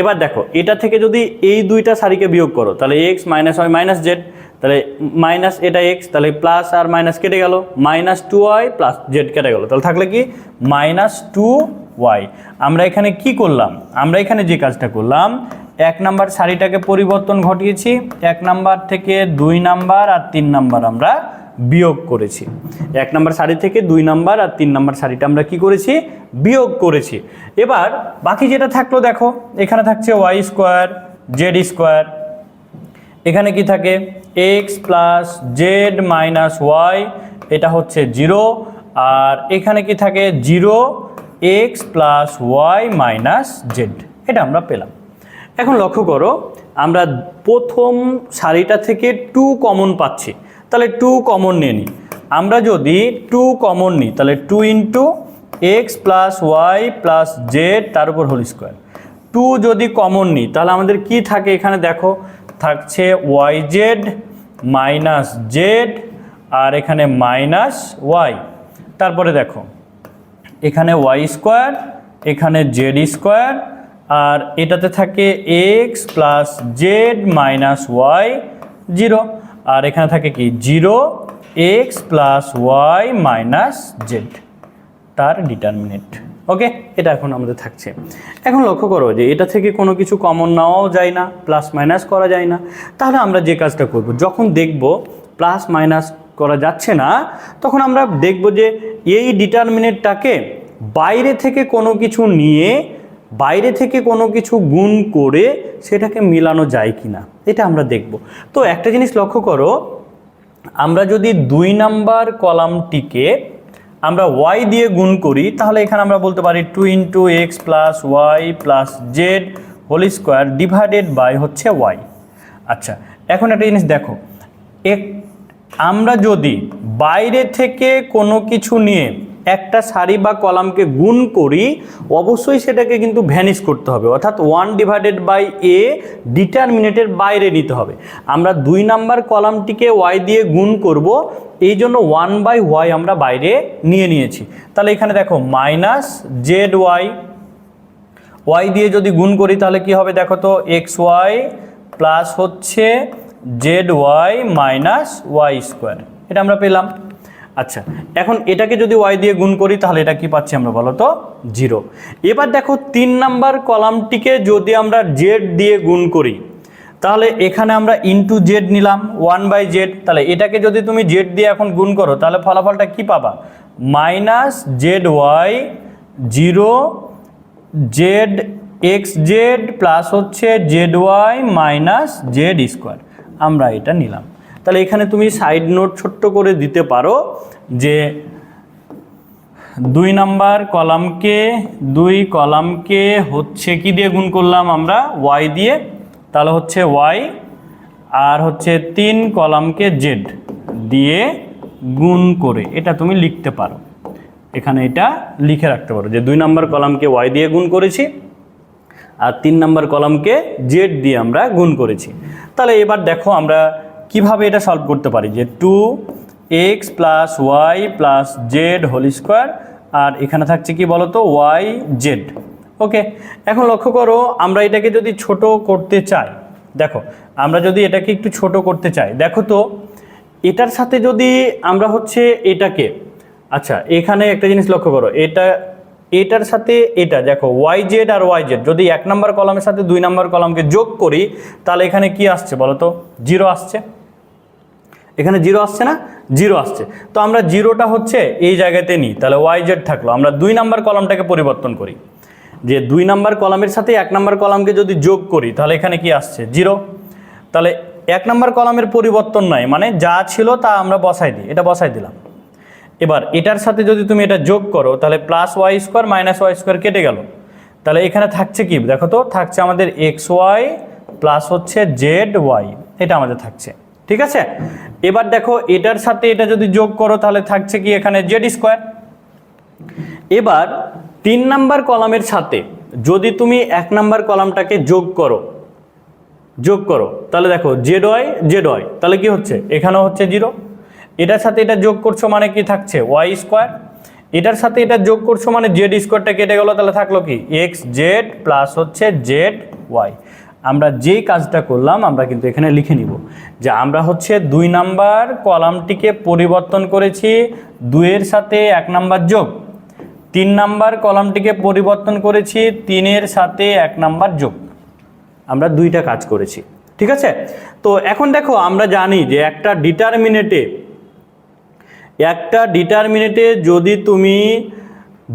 এবার দেখো এটা থেকে যদি এই দুইটা সারিকে বিয়োগ করো তাহলে X minus Y minus Z, তাহলে মাইনাস এটা এক্স, তাহলে প্লাস আর মাইনাস কেটে গেল, -2y প্লাস জেড কেটে গেল, তাহলে থাকলে কি -2y। আমরা এখানে কি করলাম, আমরা এখানে যে কাজটা করলাম 1 নাম্বার সারিটাকে পরিবর্তন ঘটিয়েছি, 1 নাম্বার থেকে 2 নাম্বার আর 3 নাম্বার আমরা বিয়োগ করেছি। 1 নাম্বার সারি থেকে 2 নাম্বার আর 3 নাম্বার সারিটা আমরা কি করেছি বিয়োগ করেছি। এবার বাকি যেটা থাকলো দেখো এখানে থাকছে ওয়াই স্কোয়ার জেড স্কোয়ার, এখানে কি থাকে x plus Z minus Y, এটা হচ্ছে 0, আর এখানে কি থাকে 0 x plus Y minus Z, এটা আমরা পেলাম। এখন লক্ষ্য করো আমরা প্রথম সারিটা থেকে 2 কমন পাচ্ছি, তাহলে 2 কমন নিয়ে নিই। আমরা যদি 2 কমন নিই তাহলে 2 into x plus Y plus Z তার উপর হোল স্কোয়ার। 2 যদি কমন নিই তাহলে আমাদের কি থাকে, এখানে দেখো থাকছে ওয়াই জেড মাইনাস জেড, আর এখানে মাইনাস ওয়াই, তারপরে দেখো এখানে ওয়াই স্কোয়ার, এখানে জেড স্কোয়ার, আর এটাতে থাকে x plus Z minus y 0, আর এখানে থাকে কি 0 x plus Y minus z তার ডিটারমিনেন্ট। ওকে, এটা এখন আমাদের থাকছে। এখন লক্ষ্য করো যে এটা থেকে কোনো কিছু কমন নেওয়াও যায় না, প্লাস মাইনাস করা যায় না, তাহলে আমরা যে কাজটা করব যখন দেখব প্লাস মাইনাস করা যাচ্ছে না, তখন আমরা দেখব যে এই ডিটারমিনেন্টটাকে বাইরে থেকে কোনো কিছু নিয়ে বাইরে থেকে কোনো কিছু গুণ করে সেটাকে মিলানো যায় কি না, এটা আমরা দেখব। তো একটা জিনিস লক্ষ্য করো, আমরা যদি 2 নাম্বার কলামটিকে আমরা y দিয়ে গুণ করি তাহলে এখানে আমরা বলতে পারি 2 into x plus Y plus Z whole square divided by হচ্ছে y। আচ্ছা, এখন একটা জিনিস দেখো, আমরা যদি বাইরে থেকে কোনো কিছু নিয়ে একটা সারি বা কলামকে গুণ করি, অবশ্যই সেটাকে কিন্তু ভ্যানিশ করতে হবে, অর্থাৎ 1 ডিভাইডেড বাই এ ডিটারমিনেন্টের বাইরে নিতে হবে। আমরা 2 নাম্বার কলামটিকে y দিয়ে গুণ করব, এই জন্য 1 বাই ওয়াই আমরা বাইরে নিয়ে নিয়েছি। তাহলে এখানে দেখো মাইনাস জেড ওয়াই দিয়ে যদি গুণ করি তাহলে কি হবে দেখো তো এক্স ওয়াই প্লাস হচ্ছে z y minus Y square, এটা আমরা পেলাম। আচ্ছা, এখন এটাকে যদি y দিয়ে গুণ করি তাহলে এটা কি পাচ্ছি আমরা বলো তো 0। এবার দেখো 3 নাম্বার কলামটিকে যদি আমরা z দিয়ে গুণ করি তাহলে এখানে আমরা ইন্টু জেড নিলাম 1 বাই জেড, তাহলে এটাকে যদি তুমি z দিয়ে এখন গুণ করো তাহলে ফলাফলটা কি পাবা minus z y 0 z x z plus হচ্ছে z y minus z square, আমরা এটা নিলাম। তাহলে এখানে তুমি সাইড নোট ছোট্ট করে দিতে পারো যে 2 নাম্বার কলামকে হচ্ছে কি দিয়ে গুণ করলাম আমরা y দিয়ে, তাহলে হচ্ছে y, আর হচ্ছে 3 কলামকে z দিয়ে গুণ করে, এটা তুমি লিখতে পারো, এখানে এটা লিখে রাখতে পারো যে 2 নাম্বার কলামকে y দিয়ে গুণ করেছি আর 3 নাম্বার কলামকে z দিয়ে আমরা গুণ করেছি। তাহলে এবার দেখো আমরা কিভাবে এটা সলভ করতে পারি যে 2 x plus Y plus Z whole square, আর এখানে থাকছে কি বলতো ওয়াই জেড। ওকে, এখন লক্ষ্য করো আমরা এটাকে যদি ছোট করতে চাই, দেখো আমরা যদি এটাকে একটু ছোট করতে চাই, দেখো তো এটার সাথে যদি আমরা হচ্ছে এটাকে, আচ্ছা এখানে একটা জিনিস লক্ষ্য করো, এটার সাথে এটা দেখো ওয়াই জেড আর ওয়াই জেড যদি 1 নম্বর কলামের সাথে 2 নম্বর কলামকে যোগ করি, তাহলে এখানে কি আসছে বলো তো, 0 আসছে। এখানে 0 আসছে না, 0 আসছে। তো আমরা 0টা হচ্ছে এই জায়গাতে নিই, তাহলে ওয়াই জেড থাকলো। আমরা 2 নম্বর কলামটাকে পরিবর্তন করি, যে 2 নম্বর কলামের সাথে 1 নম্বর কলামকে যদি যোগ করি, তাহলে এখানে কি আসছে 0। তাহলে 1 নম্বর কলামের পরিবর্তন নাই, মানে যা ছিল তা আমরা বসাই দিই, এটা বসাই দিলাম। এবার এটার সাথে যদি তুমি এটা যোগ করো, তাহলে plus y square minus Y square কেটে গেল। তাহলে এখানে থাকছে কি দেখো তো, থাকছে আমাদের এক্স ওয়াই প্লাস হচ্ছে জেড ওয়াই, এটা আমাদের থাকছে। ঠিক আছে, এবার দেখো এটার সাথে এটা যদি যোগ করো, তাহলে থাকছে কি এখানে জেড স্কোয়ার। এবার 3 নম্বর কলামের সাথে যদি তুমি 1 নম্বর কলামটাকে যোগ করো, তাহলে দেখো জেড ওয়াই, তাহলে কি হচ্ছে এখানেও হচ্ছে 0। এটার সাথে এটা যোগ করছো মানে কি থাকছে ওয়াই স্কোয়ার, এটার সাথে এটা যোগ করছো মানে জেড স্কোয়ারটা কেটে গেল, তাহলে থাকলো কি এক্স জেড প্লাস হচ্ছে জেড ওয়াই। আমরা যেই কাজটা করলাম আমরা কিন্তু এখানে লিখে নিব যে আমরা হচ্ছে 2 নাম্বার কলামটিকে পরিবর্তন করেছি 2 এর সাথে 1 নাম্বার যোগ, 3 নাম্বার কলামটিকে পরিবর্তন করেছি 3 এর সাথে 1 নাম্বার যোগ। আমরা 2টা কাজ করেছি। ঠিক আছে, তো এখন দেখো আমরা জানি যে একটা ডিটারমিনেটে যদি তুমি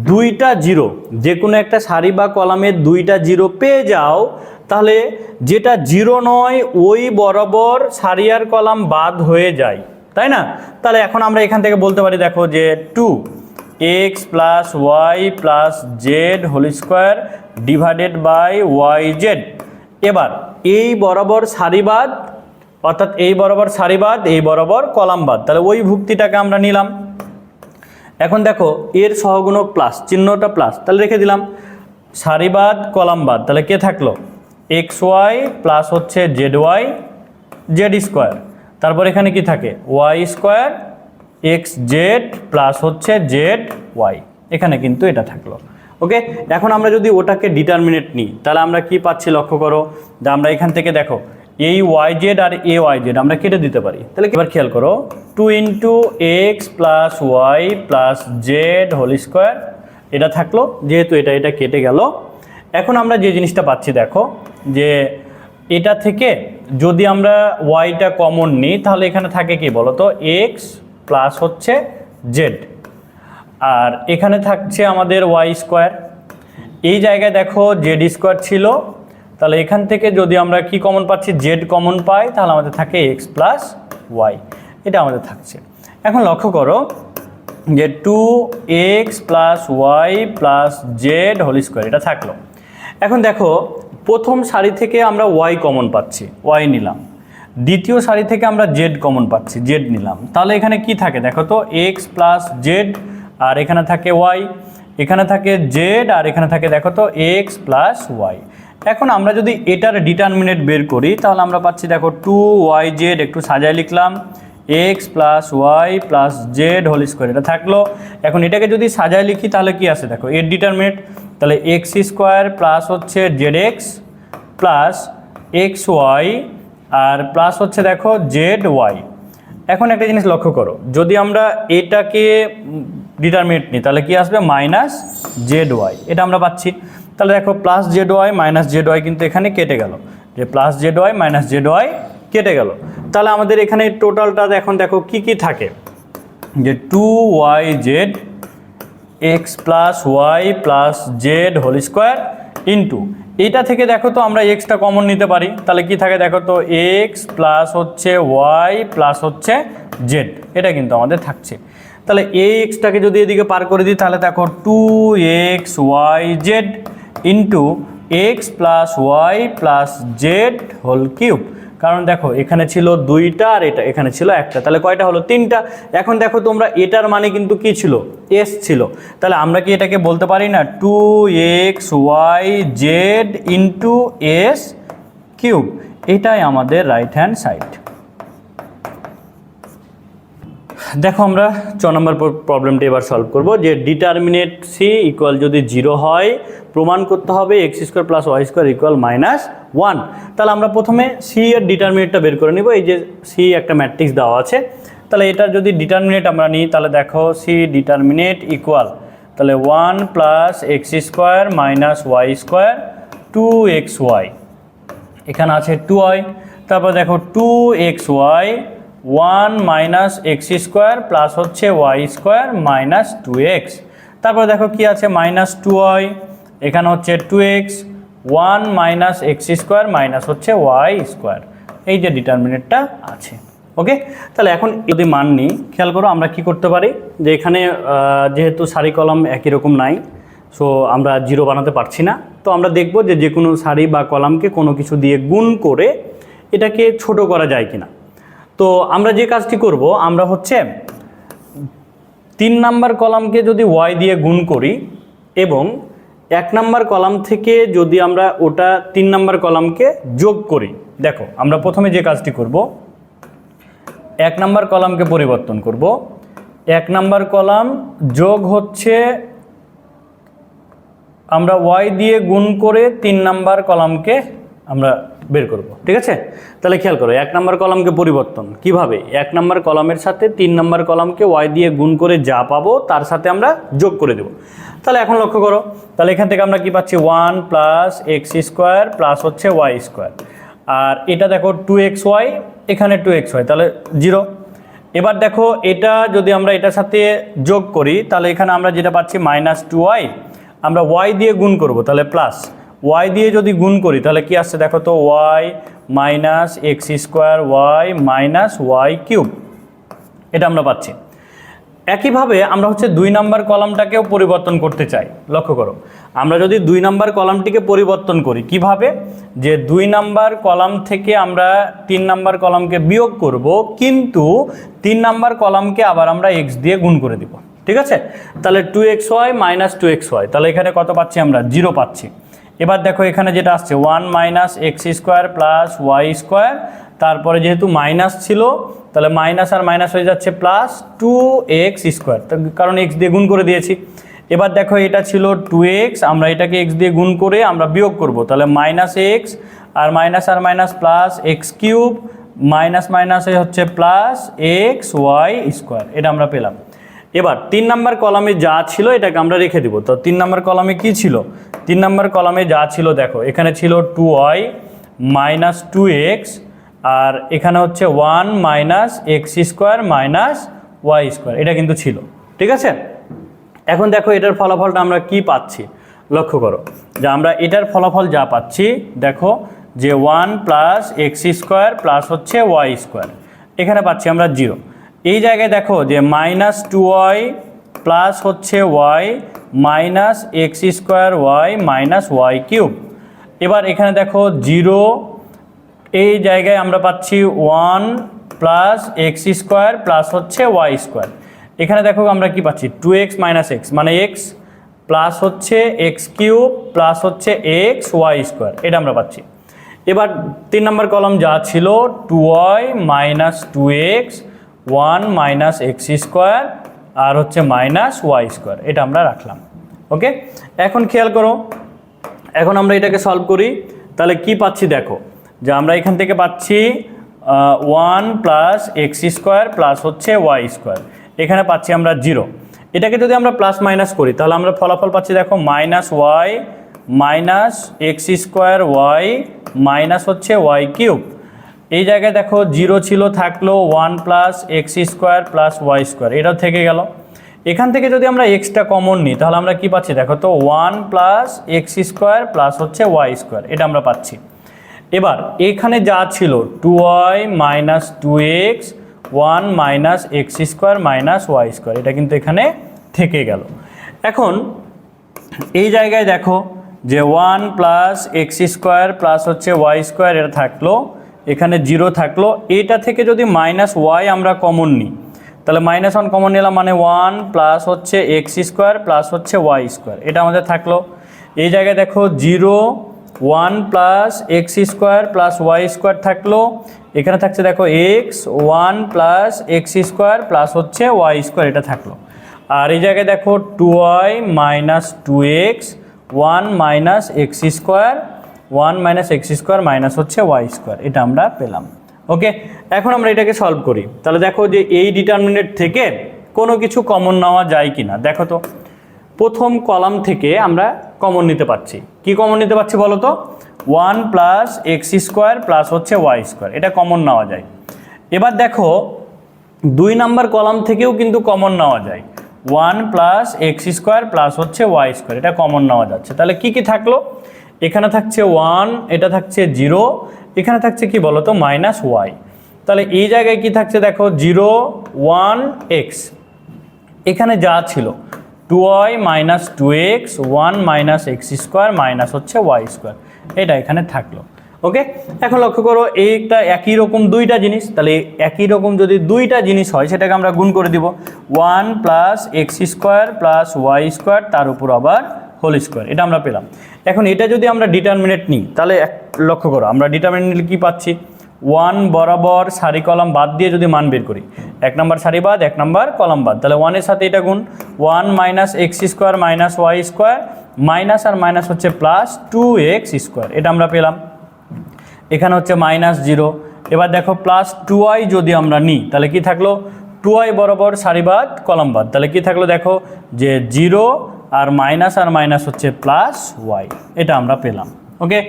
2টা 0 যে কোনো একটা সারি বা কলামে 2টা 0 পেয়ে যাও, তাহলে যেটা 0 নয় ওই বরাবর সারি আর কলাম বাদ হয়ে যায়, তাই না? তাহলে এখন আমরা এখান থেকে বলতে পারি দেখো যে 2x plus Y plus Z whole square divided by y z. এবার এই বরাবর সারিবাদ, অর্থাৎ এই বরাবর সারিবাদ এই বরাবর কলামবাদ, তাহলে ওই ভুক্তিটাকে আমরা নিলাম। এখন দেখো এর সহগুণক প্লাস, চিহ্নটা প্লাস, তাহলে রেখে দিলাম। সারিবাদ কলামবাদ, তাহলে কে থাকলো এক্স ওয়াই প্লাস হচ্ছে জেড ওয়াই জেড স্কোয়ার, তারপর এখানে কি থাকে y square x z plus হচ্ছে জেড ওয়াই, এখানে কিন্তু এটা থাকলো। ওকে, এখন আমরা যদি ওটাকে ডিটারমিনেট নিই, তাহলে আমরা কি পাচ্ছি লক্ষ্য করো, যে আমরা এখান থেকে দেখো এই ওয়াই জেড আর এ ওয়াই জেড আমরা কেটে দিতে পারি। তাহলে এবার খেয়াল করো 2 into x plus Y plus Z whole square, এটা থাকলো, যেহেতু এটা কেটে গেল। এখন আমরা যে জিনিসটা পাচ্ছি দেখো, যে এটা থেকে যদি আমরা ওয়াইটা কমন নিই, তাহলে এখানে থাকে কি বলো তো এক্স প্লাস হচ্ছে জেড, আর এখানে থাকছে আমাদের ওয়াই স্কোয়ার। এই জায়গায় দেখো জেড স্কোয়ার ছিল, তাহলে এখান থেকে যদি আমরা কি কমন পাচ্ছি জেড কমন পাই, তাহলে আমাদের থাকে এক্স প্লাস ওয়াই, এটা আমাদের থাকছে। এখন লক্ষ্য করো যে 2x plus Y plus Z whole square এটা থাকলো। এখন দেখো প্রথম সারি থেকে আমরা ওয়াই কমন পাচ্ছি, ওয়াই নিলাম। দ্বিতীয় সারি থেকে আমরা জেড কমন পাচ্ছি, জেড নিলাম। তাহলে এখানে কি থাকে দেখো তো এক্স প্লাস জেড, আর এখানে থাকে ওয়াই, এখানে থাকে জেড, আর এখানে থাকে দেখো তো এক্স প্লাস ওয়াই। এখন আমরা যদি এটার ডিটারমিনেট বের করি, তাহলে আমরা পাচ্ছি দেখো 2y জেড, একটু সাজায় লিখলাম x plus Y plus Z whole square, এটা থাকলো। এখন এটাকে যদি সাজায় লিখি তাহলে কি আছে দেখো এর ডিটারমিনেট, তাহলে এক্স স্কোয়ার প্লাস হচ্ছে z x plus x y আর প্লাস হচ্ছে দেখো জেড ওয়াই। এখন একটা জিনিস লক্ষ্য করো, যদি আমরা এটাকে ডিটারমিনেট নিই তাহলে কি আসবে মাইনাস জেড ওয়াই, এটা আমরা পাচ্ছি। তাহলে দেখো plus z y minus z y কিন্তু এখানে কেটে গেল, যে plus z y minus z y কেটে গেল। তাহলে আমাদের এখানে টোটালটা এখন দেখো কি থাকে, যে 2y z x plus Y plus Z whole square into এইটা থেকে দেখো তো আমরা এক্সটা কমন নিতে পারি, তাহলে কি থাকে দেখো তো এক্স প্লাস হচ্ছে ওয়াই প্লাস হচ্ছে জেড, এটা কিন্তু আমাদের থাকছে। তাহলে এই এক্সটাকে যদি এদিকে পার করে দিই, তাহলে দেখো 2x y z into x plus Y plus Z whole cube. কারণ দেখো এখানে ছিল 2টা আর এখানে ছিল 1টা, তাহলে কয়টা হলো 3টা। এখন দেখো তোমরা এটার মানে কিন্তু কি ছিল এস ছিল, তাহলে আমরা কি এটাকে বলতে পারি না 2x y z into s cube, এটাই আমাদের রাইট হ্যান্ড সাইড। দেখো আমরা 6 নম্বর প্রবলেমটা এবার সলভ করব, যে ডিটারমিনেট সি ইকুয়াল যদি 0 হয় প্রমাণ করতে হবে x square plus y square equal -1। তাহলে আমরা প্রথমে সি এর ডিটারমিনেটটা বের করে নিব। এই যে সি একটা ম্যাট্রিক্স দেওয়া আছে, তাহলে এটার যদি ডিটারমিনেট আমরা নিই তাহলে দেখো সি ডিটারমিনেট ইকুয়াল, তাহলে 1 plus x square minus Y square 2xy, এখানে আছে 2y, তারপর দেখো 2xy 1 minus x square plus হচ্ছে ওয়াই স্কোয়ার মাইনাস 2x, তারপর দেখো কি আছে -2y, এখানে হচ্ছে 2x 1 minus x square minus হচ্ছে ওয়াই স্কোয়ার, এই যে ডিটারমিনেটটা আছে। ওকে, তাহলে এখন যদি মান নিই, খেয়াল করো আমরা কি করতে পারি, যে এখানে যেহেতু সারি কলাম একই রকম নাই, সো আমরা 0 বানাতে পারছি না, তো আমরা দেখব যে কোনো সারি বা কলামকে কোনো কিছু দিয়ে গুণ করে এটাকে ছোট করা যায় কিনা। তো আমরা যে কাজটি করব, আমরা হচ্ছে 3 নাম্বার কলামকে যদি y দিয়ে গুণ করি এবং 1 নাম্বার কলাম থেকে যদি আমরা ওটা 3 নাম্বার কলামকে যোগ করি। দেখো আমরা প্রথমে যে কাজটি করব, 1 নাম্বার কলামকে পরিবর্তন করব, 1 নাম্বার কলাম যোগ হচ্ছে আমরা y দিয়ে গুণ করে 3 নাম্বার কলামকে আমরা বের করব, ঠিক আছে। তাহলে খেয়াল করো 1 নাম্বার কলামকে পরিবর্তন কিভাবে, 1 নাম্বার কলামের সাথে 3 নাম্বার কলামকে y দিয়ে গুণ করে যা পাবো তার সাথে আমরা যোগ করে দেব। তাহলে এখন লক্ষ্য করো, তাহলে এখান থেকে আমরা কি পাচ্ছি 1 প্লাস এক্স স্কোয়ার প্লাস হচ্ছে ওয়াই স্কোয়ার, আর এটা দেখো 2xy, এখানে 2xy, তাহলে 0। এবার দেখো এটা যদি আমরা এটার সাথে যোগ করি তাহলে এখানে আমরা যেটা পাচ্ছি -2y, আমরা y দিয়ে গুণ করব, তাহলে প্লাস y দিয়ে যদি গুণ করি তাহলে কি আসছে দেখো তো, y minus x square y minus y cube, এটা আমরা পাচ্ছি। একইভাবে আমরা হচ্ছে 2 নাম্বার কলামটাকেও পরিবর্তন করতে চাই। লক্ষ্য করো, আমরা যদি 2 নাম্বার কলামটিকে পরিবর্তন করি কিভাবে, যে 2 নাম্বার কলাম থেকে আমরা 3 নাম্বার কলামকে বিয়োগ করব, কিন্তু 3 নাম্বার কলামকে আবার আমরা x দিয়ে গুণ করে দিব, ঠিক আছে। তাহলে 2xy মাইনাস 2xy, তাহলে এখানে কত পাচ্ছি আমরা 0 পাচ্ছি। এবার দেখো এখানে যেটা আসছে 1 minus x square plus y square, তারপরে যেহেতু মাইনাস ছিল তাহলে মাইনাস আর মাইনাস হয়ে যাচ্ছে প্লাস 2x স্কোয়ার, কারণ x দিয়ে গুণ করে দিয়েছি। এবার দেখো এটা ছিল 2x, আমরা এটাকে x দিয়ে গুণ করে আমরা বিয়োগ করব, তাহলে -x আর minus plus x cube minus minus হচ্ছে প্লাস এক্স ওয়াই স্কোয়ার, এটা আমরা পেলাম। এবার 3 নাম্বার কলামে যা ছিল এটাকে আমরা রেখে দিব। তো 3 নাম্বার কলামে কি ছিল, 3 নাম্বার কলামে যা ছিল দেখো এখানে ছিল 2y মাইনাস 2x, আর এখানে হচ্ছে 1 minus x square minus Y square, এটা কিন্তু ছিল, ঠিক আছে। এখন দেখো এটার ফলাফলটা আমরা কি পাচ্ছি, লক্ষ্য করো যে আমরা এটার ফলাফল যা পাচ্ছি দেখো, যে 1 প্লাস এক্স স্কোয়ার প্লাস হচ্ছে ওয়াই স্কোয়ার, এখানে পাচ্ছি আমরা 0। এই জায়গায় দেখো যে -2y প্লাস হচ্ছে y minus x square y minus y cube, এবার এখানে দেখো 0, এই জায়গায় আমরা পাচ্ছি 1 প্লাস এক্স স্কোয়ার প্লাস হচ্ছে ওয়াই স্কোয়ার, এখানে দেখো আমরা কি পাচ্ছি 2x মাইনাস এক্স মানে x প্লাস হচ্ছে এক্স কিউব প্লাস হচ্ছে এক্স ওয়াই স্কোয়ার, এটা আমরা পাচ্ছি। এবার 3 নম্বর কলাম যা ছিল 2y minus 2x 1 minus x square আর হচ্ছে মাইনাস ওয়াই স্কোয়ার, এটা আমরা রাখলাম। ওকে, এখন খেয়াল করো, এখন আমরা এটাকে সলভ করি, তাহলে কি পাচ্ছি দেখো, যে আমরা এখান থেকে পাচ্ছি 1 প্লাস এক্স স্কোয়ার প্লাস হচ্ছে ওয়াই স্কোয়ার, এখানে পাচ্ছি আমরা 0। এটাকে যদি আমরা প্লাস মাইনাস করি তাহলে আমরা ফলাফল পাচ্ছি দেখো -y minus x square y minus হচ্ছে ওয়াই কিউব, এই জায়গায় দেখো 0 ছিল, থাকলো 1 plus x square plus y square, এটাও থেকে গেল। এখান থেকে যদি আমরা এক্সটা কমন নিই তাহলে আমরা কি পাচ্ছি দেখো তো, 1 প্লাস এক্স স্কোয়ার প্লাস হচ্ছে ওয়াই স্কোয়ার, এটা আমরা পাচ্ছি। এবার এখানে যা ছিল 2y minus 2x 1 minus x square minus Y square, এটা কিন্তু এখানে থেকে গেল। এখন এই জায়গায় দেখো যে 1 প্লাস এক্স স্কোয়ার প্লাস হচ্ছে ওয়াই স্কোয়ার, এটা থাকলো, এখানে 0 থাকলো, এটা থেকে যদি -y আমরা কমন নিই তাহলে -1 কমন নিলাম, মানে 1 প্লাস হচ্ছে এক্স স্কোয়ার প্লাস হচ্ছে ওয়াই স্কোয়ার, এটা আমাদের থাকলো। এই জায়গায় দেখো 0 one plus x square plus y square থাকলো, এখানে থাকছে দেখো x one plus x square plus হচ্ছে ওয়াই স্কোয়ার, এটা থাকলো। আর এই জায়গায় দেখো two y minus two x one minus x square one minus x square minus হচ্ছে ওয়াই স্কোয়ার, এটা আমরা পেলাম। ওকে, এখন আমরা এটাকে সলভ করি। তাহলে দেখো যে এই ডিটারমিনেন্ট থেকে কোনো কিছু কমন নেওয়া যায় কি না, দেখো তো। প্রথম কলাম থেকে আমরা কমন নিতে পারছি, কি কমন নিতে পারছি বলো তো? One plus x square plus হচ্ছে ওয়াই স্কোয়ার, এটা কমন নেওয়া যায়। এবার দেখো 2 নাম্বার কলাম থেকেও কিন্তু কমন নেওয়া যায়, one plus x square plus হচ্ছে ওয়াই স্কোয়ার, এটা কমন নেওয়া যাচ্ছে। তাহলে কি কি থাকলো? এখানে থাকছে 1, এটা থাকছে 0, এখানে থাকছে কি বলো তো মাইনাস ওয়াই। তাহলে এই জায়গায় কি থাকছে দেখো 0 1 এক্স, এখানে যা ছিল 2y minus two x one minus x square minus হচ্ছে ওয়াই স্কোয়ার, এটা এখানে থাকলো। ওকে, এখন লক্ষ্য করো এইটা একই রকম দুইটা জিনিস, তাহলে একই রকম যদি দুইটা জিনিস হয় সেটাকে আমরা গুণ করে দিব, 1 plus x square plus y square তার উপর আবার হোল স্কোয়ার, এটা আমরা পেলাম। এখন এটা যদি আমরা ডিটারমিনেন্ট নিই তাহলে লক্ষ্য করো আমরা ডিটারমিনেন্ট নিলে কী পাচ্ছি, 1 বরাবর সারি কলাম বাদ দিয়ে যদি মান বের করি, 1 নম্বর সারি বাদ 1 নম্বর কলাম বাদ, তাহলে 1 এর সাথে এটা গুণ 1 minus x square minus Y square minus আর মাইনাস হচ্ছে প্লাস 2x স্কোয়ার, এটা আমরা পেলাম। এখানে হচ্ছে মাইনাস 0। এবার দেখো প্লাস 2y যদি আমরা নিই তাহলে কি থাকলো, 2y বরাবর সারি বাদ কলাম বাদ, তাহলে কি থাকলো দেখো যে 0 আর মাইনাস হচ্ছে প্লাস ওয়াই, এটা আমরা পেলাম। ওকে,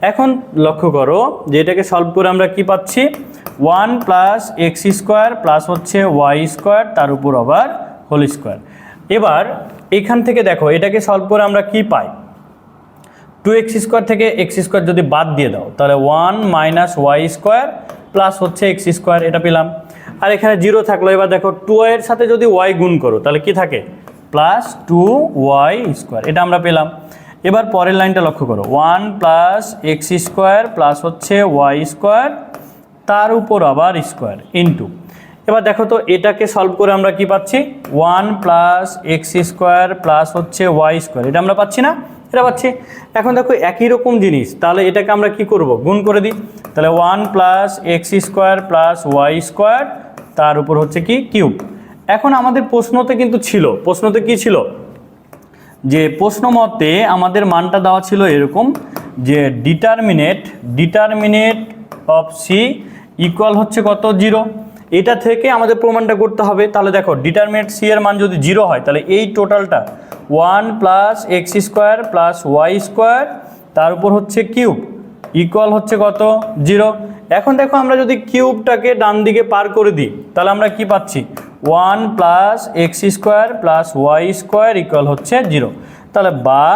এখন লক্ষ্য করো যে এটাকে সলভ করে আমরা কি পাচ্ছি, 1 প্লাস এক্স স্কোয়ার প্লাস হচ্ছে ওয়াই স্কোয়ার তার উপর আবার হোল স্কোয়ার। এবার এখান থেকে দেখো এটাকে সলভ করে আমরা কি পাই, 2x স্কোয়ার থেকে এক্স স্কোয়ার যদি বাদ দিয়ে দাও তাহলে 1 মাইনাস ওয়াই স্কোয়ার প্লাস হচ্ছে এক্স স্কোয়ার, এটা পেলাম। আর এখানে 0 থাকলো, এবার দেখো 2y এর সাথে যদি y গুণ করো তাহলে কি থাকে, প্লাস 2y স্কোয়ার, এটা আমরা পেলাম। এবার পরের লাইনটা লক্ষ্য করো, 1 প্লাস এক্স স্কোয়ার প্লাস হচ্ছে ওয়াই স্কোয়ার তার উপর আবার স্কোয়ার ইন্টু, এবার দেখো তো এটাকে সলভ করে আমরা কি পাচ্ছি, 1 প্লাস এক্স স্কোয়ার প্লাস হচ্ছে ওয়াই স্কোয়ার, এটা আমরা পাচ্ছি না, এটা পাচ্ছি। এখন দেখো একই রকম জিনিস, তাহলে এটাকে আমরা কি করব, গুণ করে দিই। তাহলে 1 plus x square plus y square তার উপর হচ্ছে কি কিউব। এখন আমাদের প্রশ্নতে কিন্তু ছিল, প্রশ্নতে কি ছিল, যে প্রশ্ন মতে আমাদের মানটা দেওয়া ছিল এরকম যে ডিটারমিনেট অফ সি ইকুয়াল হচ্ছে কত, 0। এটা থেকে আমাদের প্রমাণটা করতে হবে। তাহলে দেখো ডিটারমিনেট সি এর মান যদি 0 হয় তাহলে এই টোটালটা 1 plus x square plus y square তার উপর হচ্ছে কিউব ইকুয়াল হচ্ছে কত, 0। এখন দেখো আমরা যদি কিউবটাকে ডান দিকে পার করে দিই তাহলে আমরা কি পাচ্ছি, 1 plus x square plus y square equal হচ্ছে 0। তাহলে বা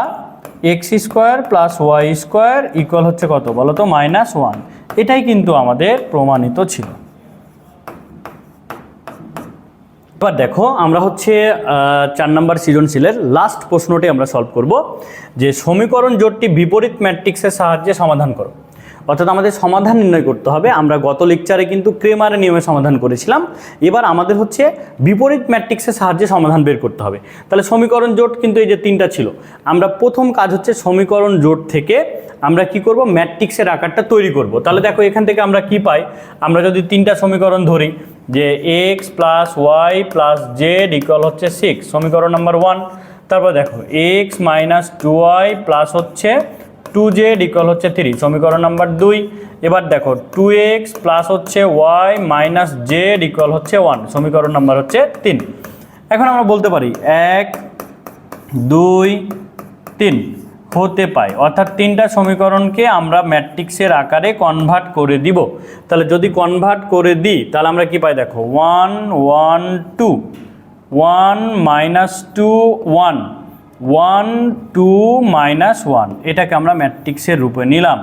x square plus y square equal হচ্ছে কত বলো তো, -1। এটাই কিন্তু আমাদের প্রমাণিত ছিল। এবার দেখো আমরা হচ্ছে 4 নম্বর সৃজনশীলের লাস্ট প্রশ্নটি আমরা সলভ করব, যে সমীকরণ জোটটি বিপরীত ম্যাট্রিক্সের সাহায্যে সমাধান করো। অর্থাৎ আমাদের সমাধান নির্ণয় করতে হবে। আমরা গত লেকচারে কিন্তু ক্রেমারের নিয়মে সমাধান করেছিলাম, এবার আমাদের হচ্ছে বিপরীত ম্যাট্রিক্সের সাহায্যে সমাধান বের করতে হবে। তাহলে সমীকরণ জোট কিন্তু এই যে 3টা ছিল, আমরা প্রথম কাজ হচ্ছে সমীকরণ জোট থেকে আমরা কি করব, ম্যাট্রিক্সের আকারটা তৈরি করব। তাহলে দেখো এখান থেকে আমরা কি পাই, আমরা যদি 3টা সমীকরণ ধরি যে x plus Y plus Z equal হচ্ছে 6, সমীকরণ নাম্বার 1। তারপর দেখো এক্স মাইনাস 2y প্লাস হচ্ছে 2z ইকুয়াল হচ্ছে 3, সমীকরণ নাম্বার 2। এবার দেখো 2x প্লাস হচ্ছে y মাইনাস জেড ইকুয়াল হচ্ছে 1, সমীকরণ নাম্বার হচ্ছে 3। এখন আমরা বলতে পারি 1 2 3 হতে পাই, অর্থাৎ 3টা সমীকরণকে আমরা ম্যাট্রিক্সের আকারে কনভার্ট করে দিব। তাহলে যদি কনভার্ট করে দিই তাহলে আমরা কি পাই, দেখো 1 1 2 1 মাইনাস 2 1 1 2 মাইনাস 1, এটাকে আমরা ম্যাট্রিক্সের রূপে নিলাম।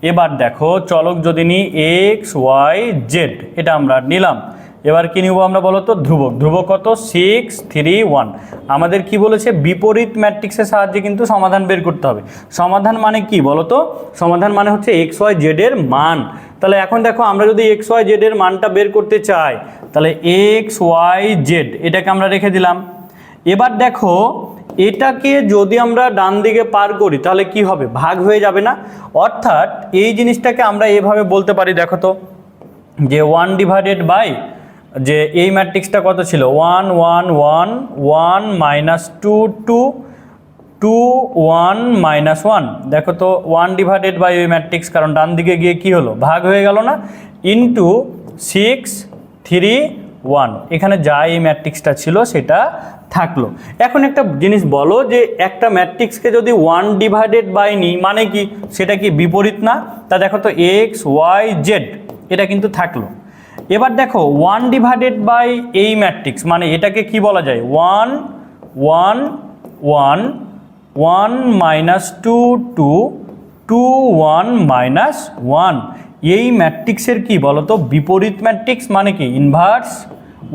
এবার দেখো চলক যদি নিই এক্স ওয়াই জেড, এটা আমরা নিলাম। এবার কি নিব আমরা বলো তো, ধ্রুবক। ধ্রুবক কত, 6 3 1। আমাদের কি বলেছে, বিপরীত ম্যাট্রিক্সের সাহায্যে কিন্তু সমাধান বের করতে হবে। সমাধান মানে কি বলো তো, সমাধান মানে হচ্ছে এক্স ওয়াই জেড এর মান। তাহলে এখন দেখো আমরা যদি এক্স ওয়াই জেড এর মানটা বের করতে চাই তাহলে এক্স ওয়াই জেড এটাকে আমরা রেখে দিলাম। এবার দেখো এটাকে যদি আমরা ডান দিকে পার করি তাহলে কি হবে, ভাগ হয়ে যাবে না? অর্থাৎ এই জিনিসটাকে আমরা এভাবে বলতে পারি, দেখো তো, যে 1 ডিভাইডেড বাই, যে এই ম্যাট্রিক্সটা কত ছিল, 1 1 1 1 মাইনাস 2 2 2 1 মাইনাস 1, দেখো তো 1 ডিভাইডেড বাই ওই ম্যাট্রিক্স, কারণ ডান দিকে গিয়ে কি হলো, ভাগ হয়ে গেল না, ইন্টু 6 3 1, এখানে যা এই ম্যাট্রিক্সটা ছিল সেটা থাকলো। এখন একটা জিনিস বলো, যে একটা ম্যাট্রিক্সকে যদি 1 ডিভাইডেড বাই নিই মানে কি, সেটা কি বিপরীত না? তা দেখো তো এক্স ওয়াই জেড এটা কিন্তু থাকলো। এবার দেখো 1 ডিভাইডেড বাই এই ম্যাট্রিক্স মানে এটাকে কি বলা যায়, 1 1 1 1 মাইনাস 2 2 2 1 মাইনাস 1, এই ম্যাট্রিক্সের কি বলো তো, বিপরীত ম্যাট্রিক্স মানে কি, ইনভার্স।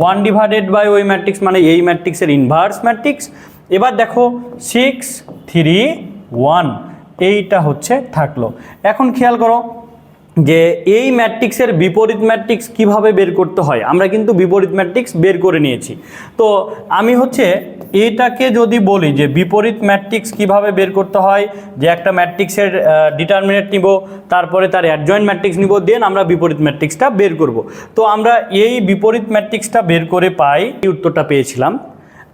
1 ডিভাইডেড বাই ওই ম্যাট্রিক্স মানে এই ম্যাট্রিক্সের ইনভার্স ম্যাট্রিক্স। এবার দেখো 6 3 1, এইটা হচ্ছে থাকলো। এখন খেয়াল করো যে এই ম্যাট্রিক্সের বিপরীত ম্যাট্রিক্স কিভাবে বের করতে হয়, আমরা কিন্তু বিপরীত ম্যাট্রিক্স বের করে নিয়েছি। তো আমি হচ্ছে এটাকে যদি বলি যে বিপরীত ম্যাট্রিক্স কিভাবে বের করতে হয়, যে একটা ম্যাট্রিক্সের ডিটারমিনেন্ট নিব, তারপরে তার অ্যাডজয়েন্ট ম্যাট্রিক্স নিব, দেন আমরা বিপরীত ম্যাট্রিক্সটা বের করব। তো আমরা এই বিপরীত ম্যাট্রিক্সটা বের করে পাই, এই উত্তরটা পেয়েছিলাম।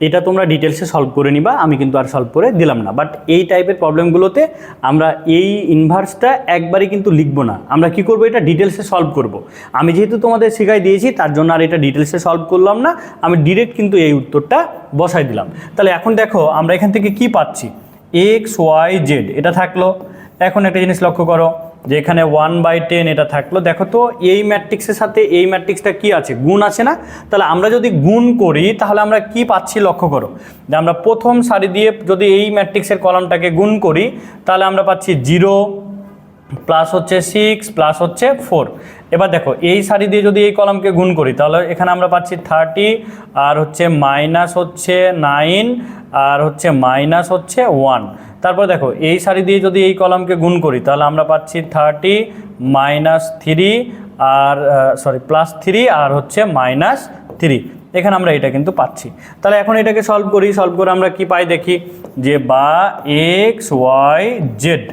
এটা তোমরা ডিটেলসে সলভ করে নিবা, আমি কিন্তু আর সলভ করে দিলাম না। বাট এই টাইপের প্রবলেমগুলোতে আমরা এই ইনভার্সটা একবারে কিন্তু লিখবো না, আমরা কি করব, এটা ডিটেলসে সলভ করব। আমি যেহেতু তোমাদের শেখাই দিয়েছি তার জন্য আর এটা ডিটেলসে সলভ করলাম না, আমি ডিরেক্ট কিন্তু এই উত্তরটা বসাই দিলাম। তাহলে এখন দেখো আমরা এখান থেকে কি পাচ্ছি, এক্স ওয়াই জেড এটা থাকলো। এখন একটা জিনিস লক্ষ্য করো, যে এখানে 1/10 এটা থাকলো। দেখো তো এই ম্যাট্রিক্সের সাথে এই ম্যাট্রিক্সটা কি আছে, গুণ আছে না? তাহলে আমরা যদি গুণ করি তাহলে আমরা কি পাচ্ছি লক্ষ্য করো, যে আমরা প্রথম সারি দিয়ে যদি এই ম্যাট্রিক্সের কলামটাকে গুণ করি তাহলে আমরা পাচ্ছি 0 প্লাস হচ্ছে 6 প্লাস হচ্ছে 4। এবার দেখো এই সারি দিয়ে যদি এই কলামকে গুণ করি তাহলে এখানে আমরা পাচ্ছি 30 আর হচ্ছে মাইনাস হচ্ছে 9 আর হচ্ছে মাইনাস হচ্ছে 1। তারপর দেখো এই সারি দিয়ে যদি এই কলামকে গুণ করি তাহলে আমরা পাচ্ছি 30 মাইনাস 3 আর প্লাস 3 আর হচ্ছে মাইনাস 3, এখানে আমরা এটা কিন্তু পাচ্ছি। তাহলে এখন এটাকে সলভ করি, সলভ করে আমরা কি পাই দেখি, যে বা x y z,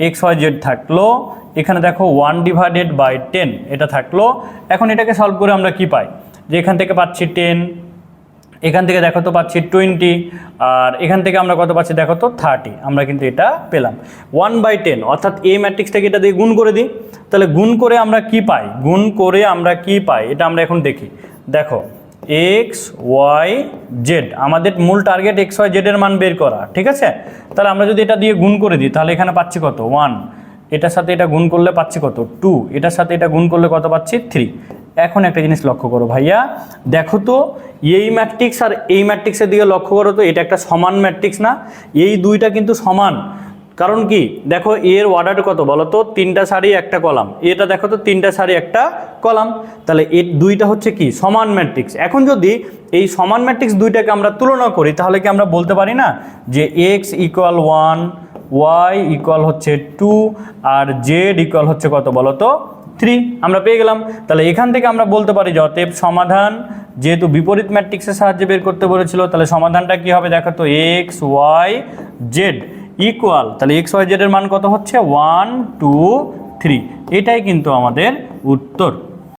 x y z থাকলো। এখানে দেখো 1 ডিভাইডেড বাই 10 এটা থাকলো। এখন এটাকে সলভ করে আমরা কি পাই, যে এখান থেকে পাচ্ছি 10, এখান থেকে দেখো তো পাচ্ছি 20, আর এখান থেকে আমরা কত পাচ্ছি দেখো তো 30, আমরা কিন্তু এটা পেলাম 1/10। অর্থাৎ এই ম্যাট্রিক্সটাকে এটা দিয়ে গুণ করে দিই, তাহলে গুণ করে আমরা কি পাই, গুণ করে আমরা কি পাই এটা আমরা এখন দেখি। দেখো এক্স ওয়াই জেড, আমাদের মূল টার্গেট এক্স ওয়াই জেডের মান বের করা, ঠিক আছে? তাহলে আমরা যদি এটা দিয়ে গুণ করে দিই তাহলে এখানে পাচ্ছি কত 1, এটার সাথে এটা গুণ করলে পাচ্ছি কত 2, এটার সাথে এটা গুণ করলে কত পাচ্ছি 3। এখন একটা জিনিস লক্ষ্য করো ভাইয়া, দেখো তো এই ম্যাট্রিক্স আর এই ম্যাট্রিক্সের দিকে লক্ষ্য করো তো, এটা একটা সমান ম্যাট্রিক্স না? এই দুইটা কিন্তু সমান, কারণ কি দেখো এর অর্ডার কত বলো তো, 3টা সারি একটা কলাম, এটা দেখো তো 3টা সারি একটা কলাম, তাহলে এর দুইটা হচ্ছে কি সমান ম্যাট্রিক্স। এখন যদি এই সমান ম্যাট্রিক্স দুইটাকে আমরা তুলনা করি তাহলে কি আমরা বলতে পারি না যে এক্স ইকুয়াল 1, ওয়াই ইকুয়াল হচ্ছে 2 আর জেড ইকুয়াল হচ্ছে কত বলো তো 3, আমরা পেয়ে গেলাম। তাহলে এখান থেকে আমরা বলতে পারি যে অতএব সমাধান, যেহেতু বিপরীত ম্যাট্রিক্সের সাহায্যে বের করতে বলেছিল, তাহলে সমাধানটা কি হবে দেখো তো, এক্স ওয়াই জেড ইকুয়াল, তাহলে এক্স ওয়াই জেডের মান কত হচ্ছে 1 2 3, এটাই কিন্তু আমাদের উত্তর।